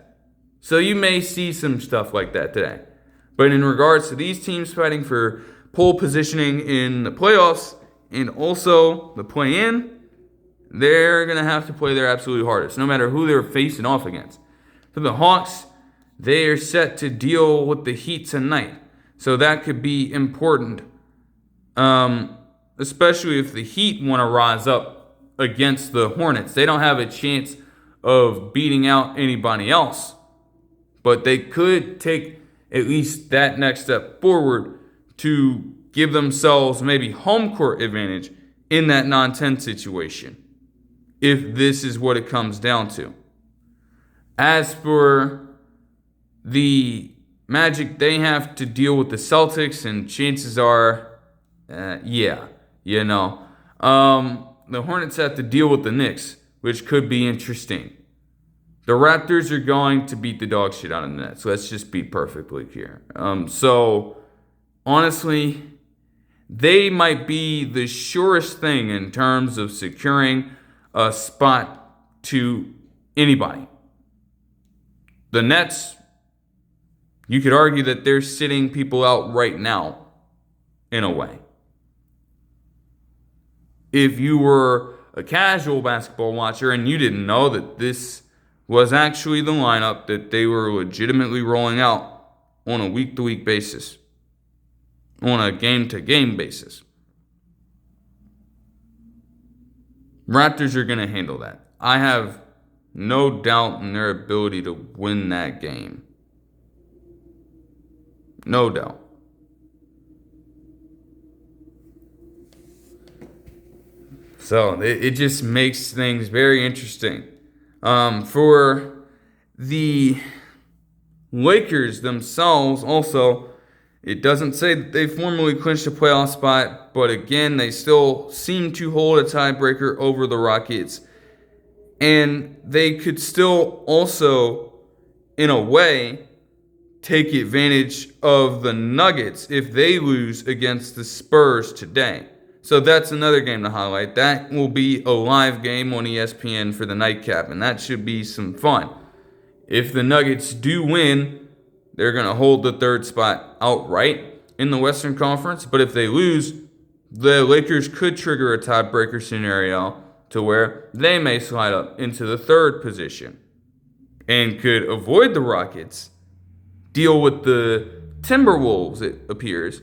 So you may see some stuff like that today. But in regards to these teams fighting for pole positioning in the playoffs and also the play-in, they're going to have to play their absolute hardest, no matter who they're facing off against. For the Hawks, they are set to deal with the Heat tonight. So that could be important, especially if the Heat want to rise up against the Hornets. They don't have a chance of beating out anybody else, but they could take at least that next step forward to give themselves maybe home court advantage in that non-10 situation, if this is what it comes down to. As for the Magic, they have to deal with the Celtics, and chances are, the Hornets have to deal with the Knicks, which could be interesting. The Raptors are going to beat the dog shit out of the Nets. Let's just be perfectly clear. So, honestly, they might be the surest thing in terms of securing a spot to anybody. The Nets, you could argue that they're sitting people out right now, in a way. If you were a casual basketball watcher and you didn't know that this was actually the lineup that they were legitimately rolling out on a week-to-week basis, on a game-to-game basis, Raptors are going to handle that. I have no doubt in their ability to win that game. No doubt. So it just makes things very interesting. For the Lakers themselves also, it doesn't say that they formally clinched a playoff spot, but again, they still seem to hold a tiebreaker over the Rockets. And they could still also, in a way, take advantage of the Nuggets if they lose against the Spurs today. So that's another game to highlight. That will be a live game on ESPN for the nightcap, and that should be some fun. If the Nuggets do win, they're going to hold the third spot outright in the Western Conference. But if they lose, the Lakers could trigger a tiebreaker scenario to where they may slide up into the third position and could avoid the Rockets, deal with the Timberwolves, it appears,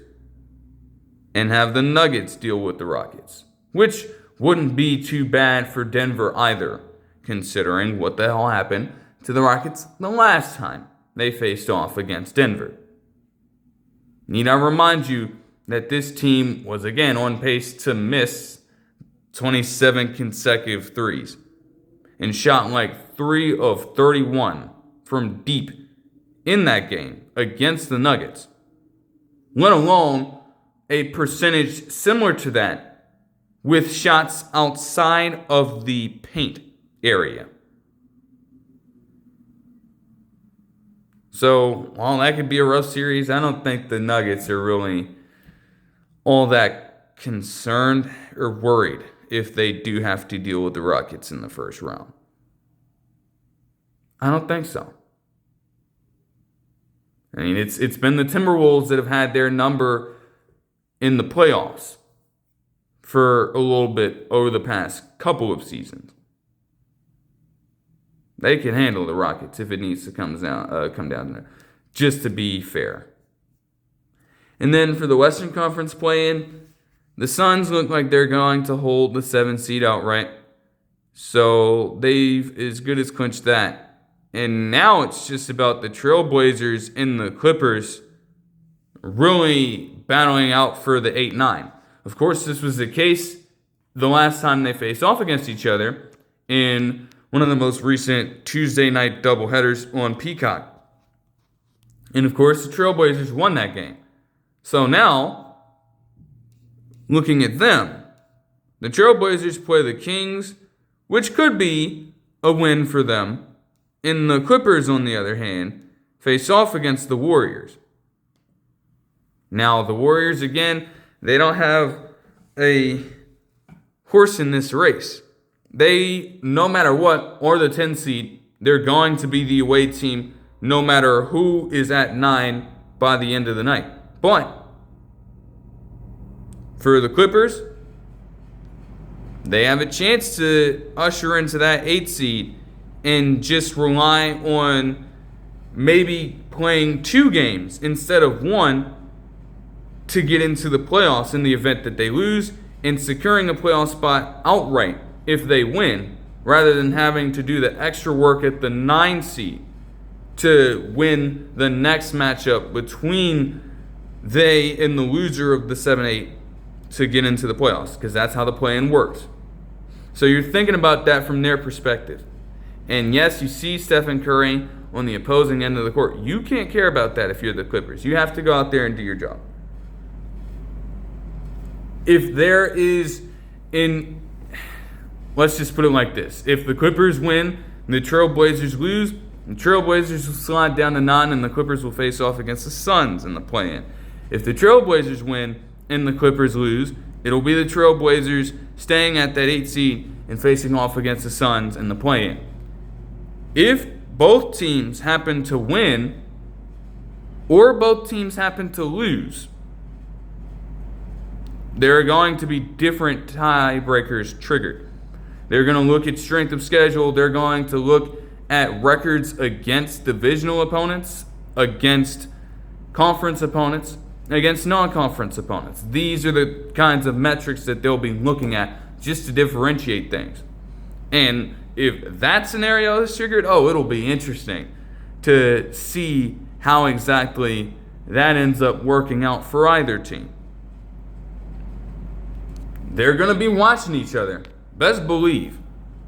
and have the Nuggets deal with the Rockets, which wouldn't be too bad for Denver either, considering what the hell happened to the Rockets the last time they faced off against Denver. Need I remind you that this team was again on pace to miss 27 consecutive threes and shot like 3 of 31 from deep in that game against the Nuggets, let alone a percentage similar to that with shots outside of the paint area. So, while that could be a rough series, I don't think the Nuggets are really all that concerned or worried if they do have to deal with the Rockets in the first round. I don't think so. I mean, it's been the Timberwolves that have had their number in the playoffs for a little bit over the past couple of seasons. They can handle the Rockets if it needs to come down there, just to be fair. And then for the Western Conference play-in, the Suns look like they're going to hold the 7th seed outright. So they've as good as clinched that. And now it's just about the Trailblazers and the Clippers really battling out for the 8-9. Of course, this was the case the last time they faced off against each other in one of the most recent Tuesday night doubleheaders on Peacock. And of course, the Trailblazers won that game. So now, looking at them, the Trailblazers play the Kings, which could be a win for them. And the Clippers, on the other hand, face off against the Warriors. Now, the Warriors, again, they don't have a horse in this race. They, no matter what, are the 10 seed. They're going to be the away team no matter who is at 9 by the end of the night. But for the Clippers, they have a chance to usher into that 8 seed and just rely on maybe playing 2 games instead of 1 to get into the playoffs in the event that they lose, and securing a playoff spot outright if they win, rather than having to do the extra work at the 9 seed to win the next matchup between they and the loser of the 7-8 to get into the playoffs, because that's how the play-in works. So you're thinking about that from their perspective. And yes, you see Stephen Curry on the opposing end of the court. You can't care about that if you're the Clippers. You have to go out there and do your job. If there is let's just put it like this. If the Clippers win and the Trailblazers lose, the Trailblazers will slide down to 9 and the Clippers will face off against the Suns in the play-in. If the Trailblazers win and the Clippers lose, it'll be the Trailblazers staying at that 8 seed and facing off against the Suns in the play-in. If both teams happen to win or both teams happen to lose, there are going to be different tiebreakers triggered. They're going to look at strength of schedule. They're going to look at records against divisional opponents, against conference opponents, against non-conference opponents. These are the kinds of metrics that they'll be looking at just to differentiate things. And if that scenario is triggered, it'll be interesting to see how exactly that ends up working out for either team. They're going to be watching each other. Best believe.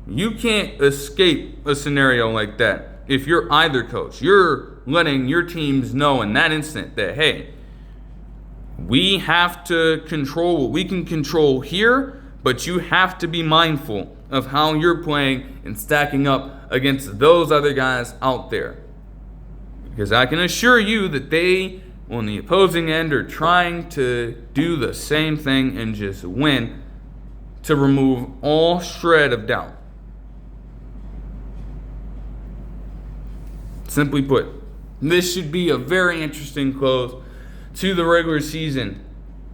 You can't escape a scenario like that if you're either coach. You're letting your teams know in that instant that, hey, we have to control what we can control here, but you have to be mindful of how you're playing and stacking up against those other guys out there. Because I can assure you that they on the opposing end are trying to do the same thing and just win to remove all shred of doubt. Simply put, this should be a very interesting close to the regular season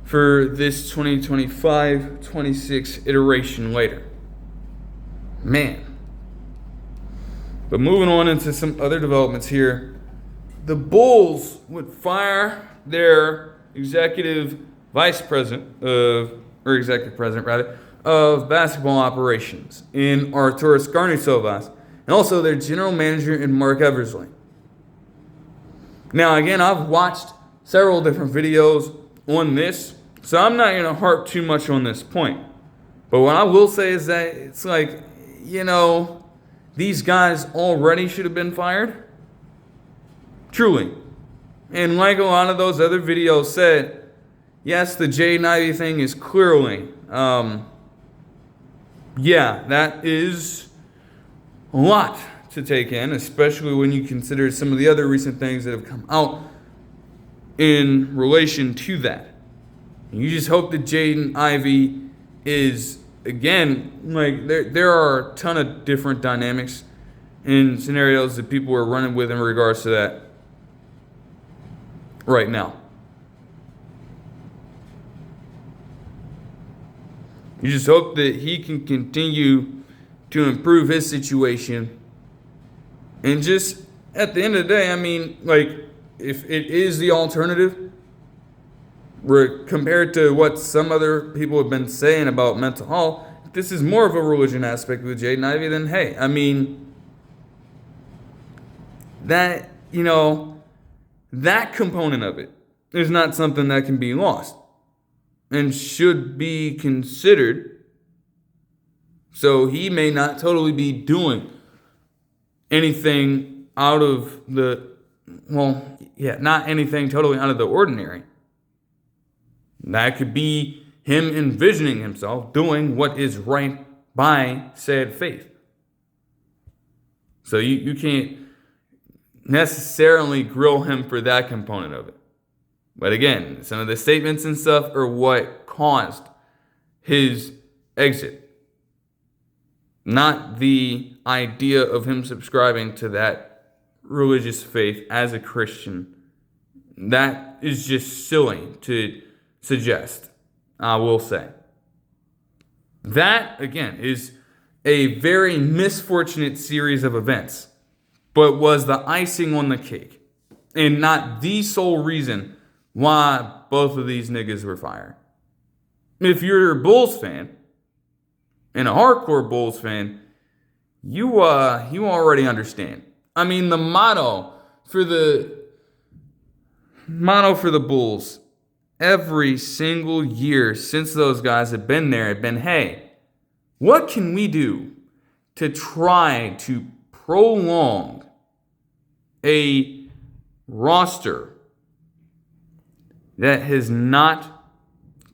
for this 2025-26 iteration later. Man. But moving on into some other developments here. The Bulls would fire their executive president of basketball operations in Arturas Karnisovas, and also their general manager in Marc Eversley. Now, again, I've watched several different videos on this, so I'm not going to harp too much on this point. But what I will say is that it's like, these guys already should have been fired. Truly. And like a lot of those other videos said, yes, the Jaden Ivey thing is clearly, that is a lot to take in, especially when you consider some of the other recent things that have come out in relation to that. You just hope that Jaden Ivey is, again, there are a ton of different dynamics and scenarios that people are running with in regards to that right now. You just hope that he can continue to improve his situation. And just at the end of the day, if it is the alternative, compared to what some other people have been saying about mental health, if this is more of a religion aspect with Jaden Ivey, then hey, that component of it is not something that can be lost and should be considered. So he may not totally be doing anything not anything totally out of the ordinary. That could be him envisioning himself doing what is right by said faith. So you can't necessarily grill him for that component of it. But again, some of the statements and stuff are what caused his exit. Not the idea of him subscribing to that religious faith as a Christian. That is just silly to suggest, I will say. That, again, is a very misfortunate series of events, but was the icing on the cake, and not the sole reason why both of these niggas were fired. If you're a Bulls fan, and a hardcore Bulls fan, you already understand. The motto for the Bulls every single year since those guys have been there had been, hey, what can we do to try to prolong a roster that has not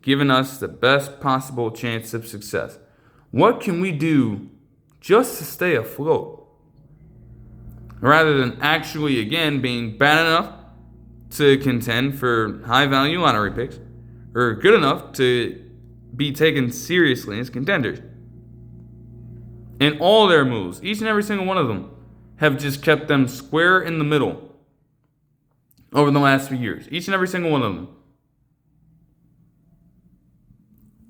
given us the best possible chance of success? What can we do just to stay afloat? Rather than actually, again, being bad enough to contend for high-value lottery picks, or good enough to be taken seriously as contenders. And all their moves, each and every single one of them, have just kept them square in the middle over the last few years. Each and every single one of them.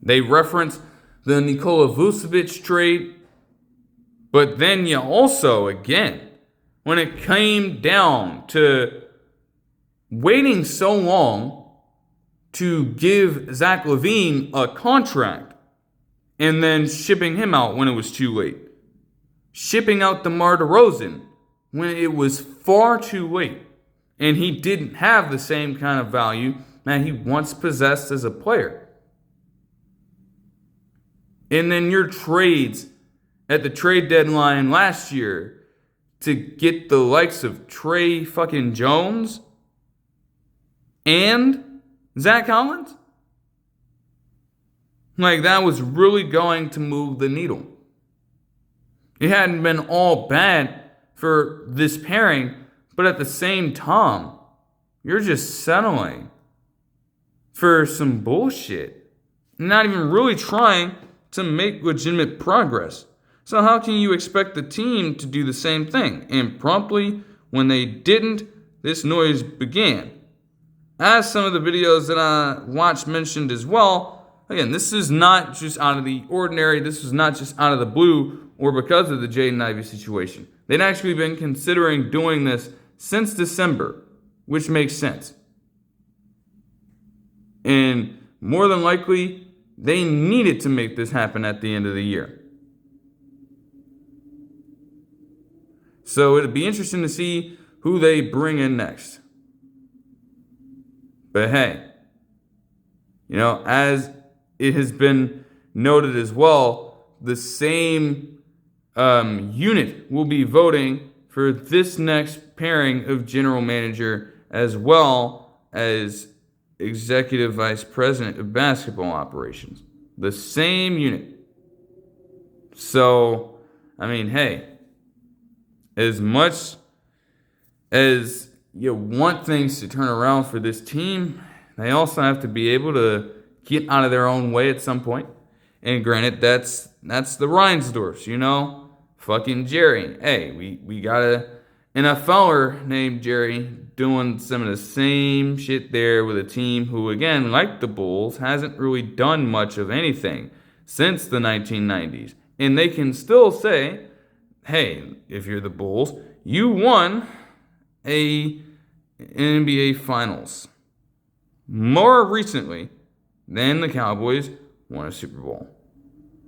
They reference the Nikola Vucevic trade, but then you also, again, when it came down to waiting so long to give Zach LaVine a contract and then shipping him out when it was too late. Shipping out DeMar DeRozan when it was far too late. And he didn't have the same kind of value that he once possessed as a player. And then your trades at the trade deadline last year to get the likes of Trey fucking Jones and Zach Collins? That was really going to move the needle. It hadn't been all bad for this pairing, but at the same time, You're just settling for some bullshit. Not even really trying to make legitimate progress. So how can you expect the team to do the same thing? And promptly, when they didn't, this noise began. As some of the videos that I watched mentioned as well, again, this is not just out of the ordinary. This is not just out of the blue or because of the Jaden Ivey situation. They'd actually been considering doing this since December, which makes sense. And more than likely, they needed to make this happen at the end of the year. So it'd be interesting to see who they bring in next. But hey, as it has been noted as well, the same unit will be voting for this next pairing of general manager as well as executive vice president of basketball operations. The same unit. So, hey, as much as you want things to turn around for this team, they also have to be able to get out of their own way at some point. And granted, that's the Reinsdorfs, Fucking Jerry. Hey, we got an NFLer named Jerry doing some of the same shit there with a team who, again, like the Bulls, hasn't really done much of anything since the 1990s. And they can still say, hey, if you're the Bulls, you won an NBA Finals more recently than the Cowboys won a Super Bowl.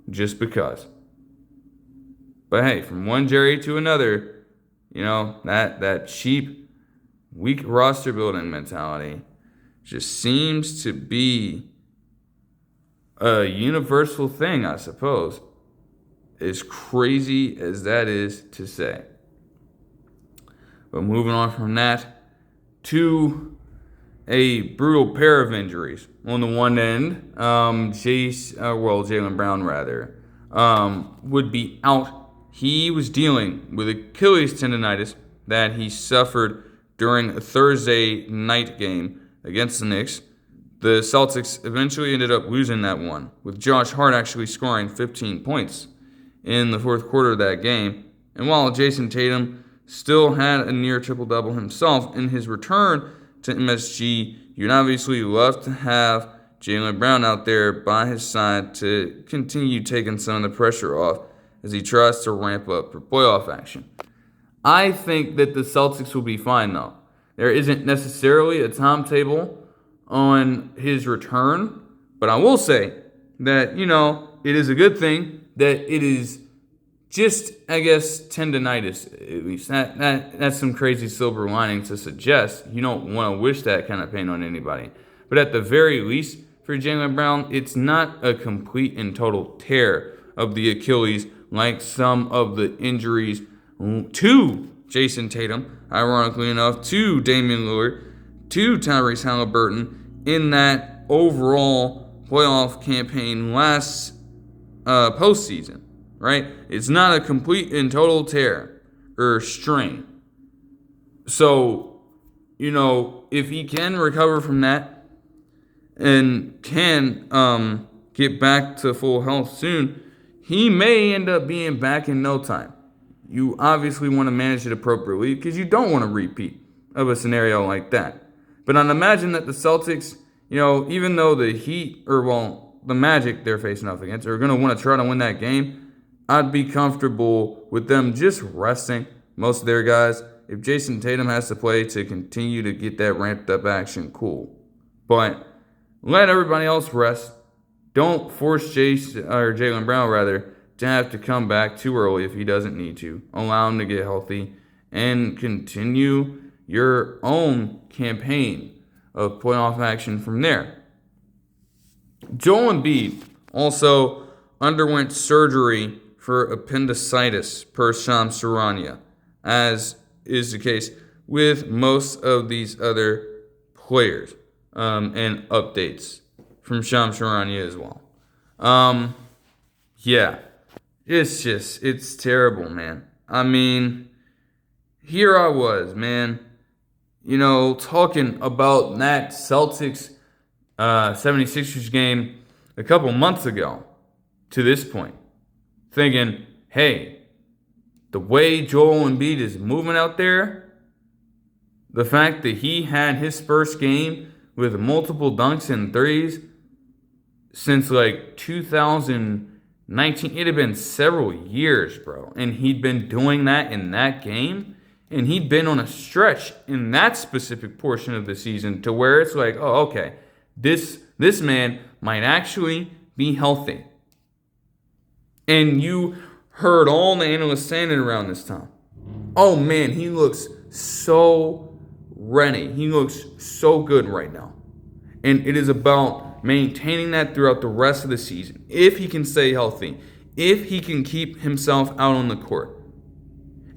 Just because. But hey, from one Jerry to another, that cheap, weak roster building mentality just seems to be a universal thing, I suppose. As crazy as that is to say. But moving on from that to a brutal pair of injuries. On the one end, Jaylen Brown would be out. He was dealing with Achilles tendinitis that he suffered during a Thursday night game against the Knicks. The Celtics eventually ended up losing that one, with Josh Hart actually scoring 15 points in the fourth quarter of that game. And while Jason Tatum still had a near triple-double himself in his return to MSG, you'd obviously love to have Jaylen Brown out there by his side to continue taking some of the pressure off as he tries to ramp up for playoff action. I think that the Celtics will be fine, though. There isn't necessarily a timetable on his return, but I will say that, it is a good thing that it is just, tendinitis, at least. That's some crazy silver lining to suggest. You don't want to wish that kind of pain on anybody. But at the very least, for Jaylen Brown, it's not a complete and total tear of the Achilles like some of the injuries to Jason Tatum, ironically enough, to Damian Lillard, to Tyrese Halliburton in that overall playoff campaign last postseason, right? It's not a complete and total tear or strain. So, if he can recover from that and can get back to full health soon, he may end up being back in no time. You obviously want to manage it appropriately because you don't want a repeat of a scenario like that. But I'd imagine that the Celtics, even though the Heat, the Magic they're facing off against, are going to want to try to win that game, I'd be comfortable with them just resting most of their guys. If Jason Tatum has to play to continue to get that ramped up action, cool. But let everybody else rest. Don't force Jaylen Brown, to have to come back too early if he doesn't need to. Allow him to get healthy and continue your own campaign of playoff action from there. Joel Embiid also underwent surgery for appendicitis per Shams Charania, as is the case with most of these other players, and updates from Shams Charania as well. It's terrible, man. Here I was, man. talking about that Celtics 76ers game a couple months ago to this point, thinking, hey, the way Joel Embiid is moving out there, the fact that he had his first game with multiple dunks and threes since like 2019, it had been several years, bro. And he'd been doing that in that game. And he'd been on a stretch in that specific portion of the season to where it's like, oh, okay, this man might actually be healthy. And you heard all the analysts saying it around this time. Oh, man, he looks so ready. He looks so good right now. And it is about maintaining that throughout the rest of the season. If he can stay healthy, if he can keep himself out on the court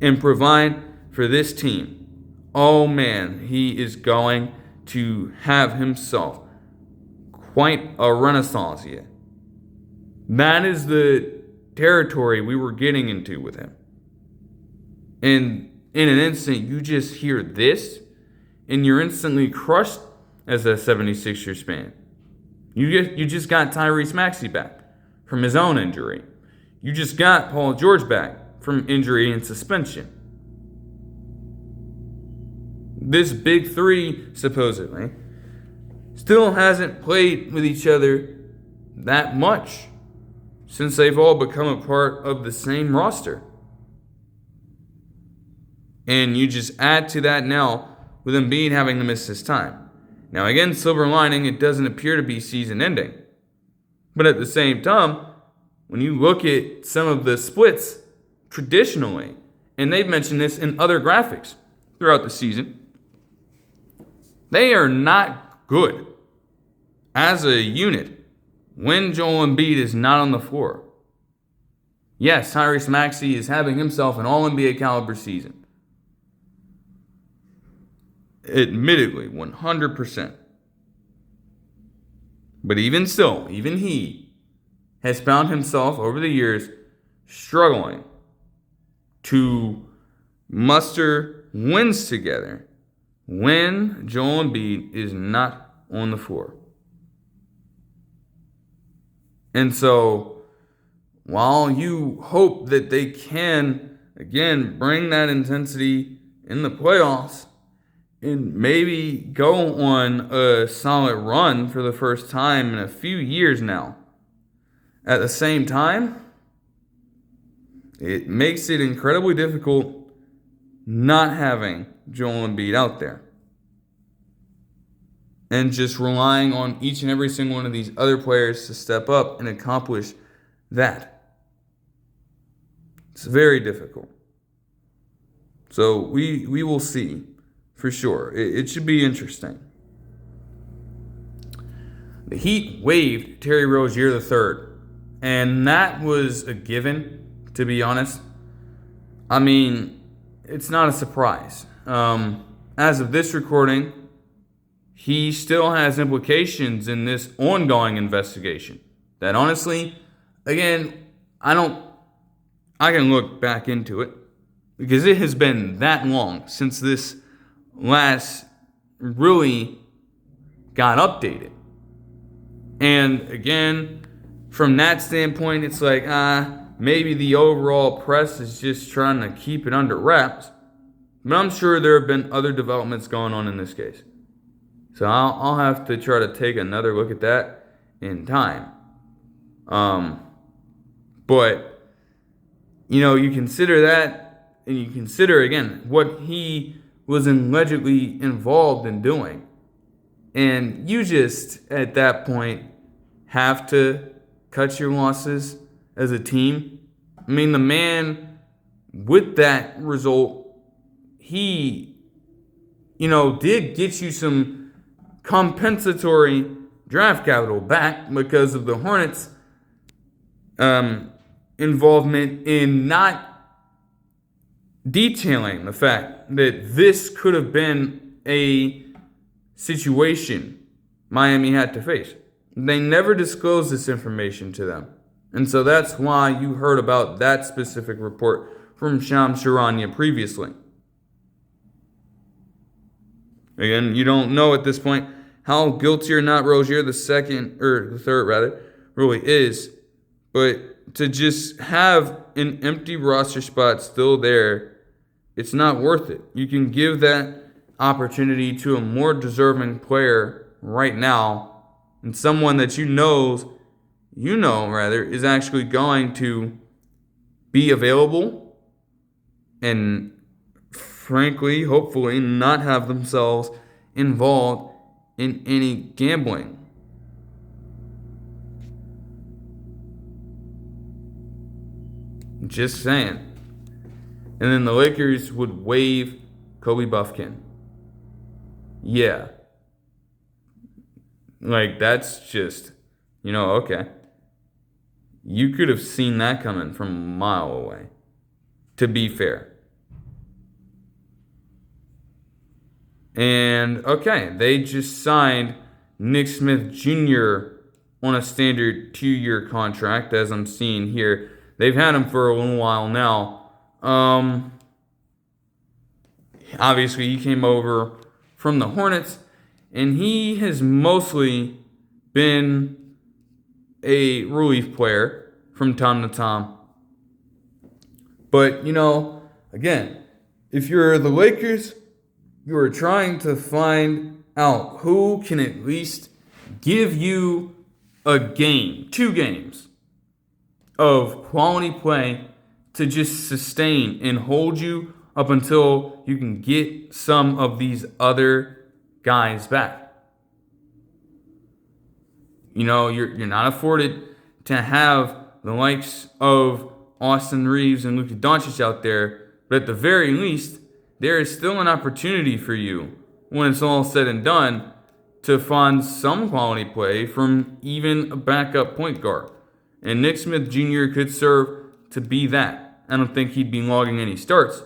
and provide for this team, oh man, he is going to have himself quite a renaissance yet. That is the territory we were getting into with him. And in an instant, you just hear this, and you're instantly crushed as a 76ers fan. You just got Tyrese Maxey back from his own injury. You just got Paul George back from injury and suspension. This big three, supposedly, still hasn't played with each other that much since they've all become a part of the same roster. And you just add to that now with Embiid having to miss his time. Now again, silver lining, it doesn't appear to be season ending. But at the same time, when you look at some of the splits traditionally, and they've mentioned this in other graphics throughout the season, they are not good as a unit when Joel Embiid is not on the floor. Yes, Tyrese Maxey is having himself an All-NBA caliber season. Admittedly, 100%. But even still, even he has found himself over the years struggling to muster wins together when Joel Embiid is not on the floor. And so, while you hope that they can, again, bring that intensity in the playoffs and maybe go on a solid run for the first time in a few years now, at the same time, it makes it incredibly difficult not having Joel Embiid out there and just relying on each and every single one of these other players to step up and accomplish that. It's very difficult. So we will see for sure. It should be interesting. The Heat waived Terry Rozier III, and that was a given, to be honest. I mean, it's not a surprise. As of this recording, he still has implications in this ongoing investigation. That honestly, again, I can look back into it because it has been that long since this last really got updated. And again, from that standpoint, it's like, maybe the overall press is just trying to keep it under wraps. But I'm sure there have been other developments going on in this case. So I'll have to try to take another look at that in time. But, you consider that, and you consider, again, what he was allegedly involved in doing. And you just, at that point, have to cut your losses as a team. I mean, the man, with that result, he, did get you some compensatory draft capital back because of the Hornets' involvement in not detailing the fact that this could have been a situation Miami had to face. They never disclosed this information to them. And so that's why you heard about that specific report from Shams Charania previously. Again, you don't know at this point how guilty or not Rozier the third rather, really is. But to just have an empty roster spot still there, it's not worth it. You can give that opportunity to a more deserving player right now, and someone that you know is actually going to be available and frankly, hopefully, not have themselves involved in any gambling. Just saying. And then the Lakers would waive Kobe Bufkin. Yeah. Like, that's just, okay. You could have seen that coming from a mile away, to be fair. And, okay, they just signed Nick Smith Jr. on a standard 2-year contract, as I'm seeing here. They've had him for a little while now. Obviously, he came over from the Hornets, and he has mostly been a relief player from time to time. But, again, if you're the Lakers, you are trying to find out who can at least give you a game, 2 games of quality play to just sustain and hold you up until you can get some of these other guys back. You're not afforded to have the likes of Austin Reeves and Luka Doncic out there, but at the very least, there is still an opportunity for you when it's all said and done to find some quality play from even a backup point guard. And Nick Smith Jr. could serve to be that. I don't think he'd be logging any starts,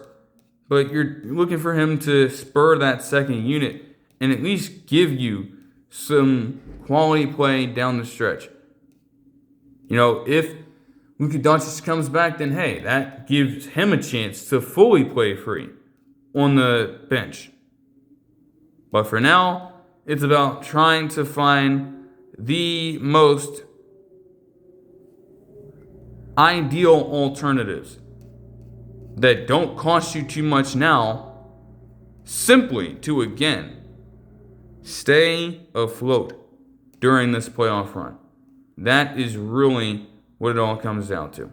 but you're looking for him to spur that second unit and at least give you some quality play down the stretch. If Luka Doncic comes back, then hey, that gives him a chance to fully play free on the bench. But for now, it's about trying to find the most ideal alternatives that don't cost you too much now, simply to, again, stay afloat during this playoff run. That is really what it all comes down to.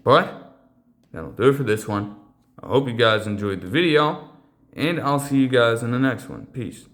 But that'll do it for this one. I hope you guys enjoyed the video, and I'll see you guys in the next one. Peace.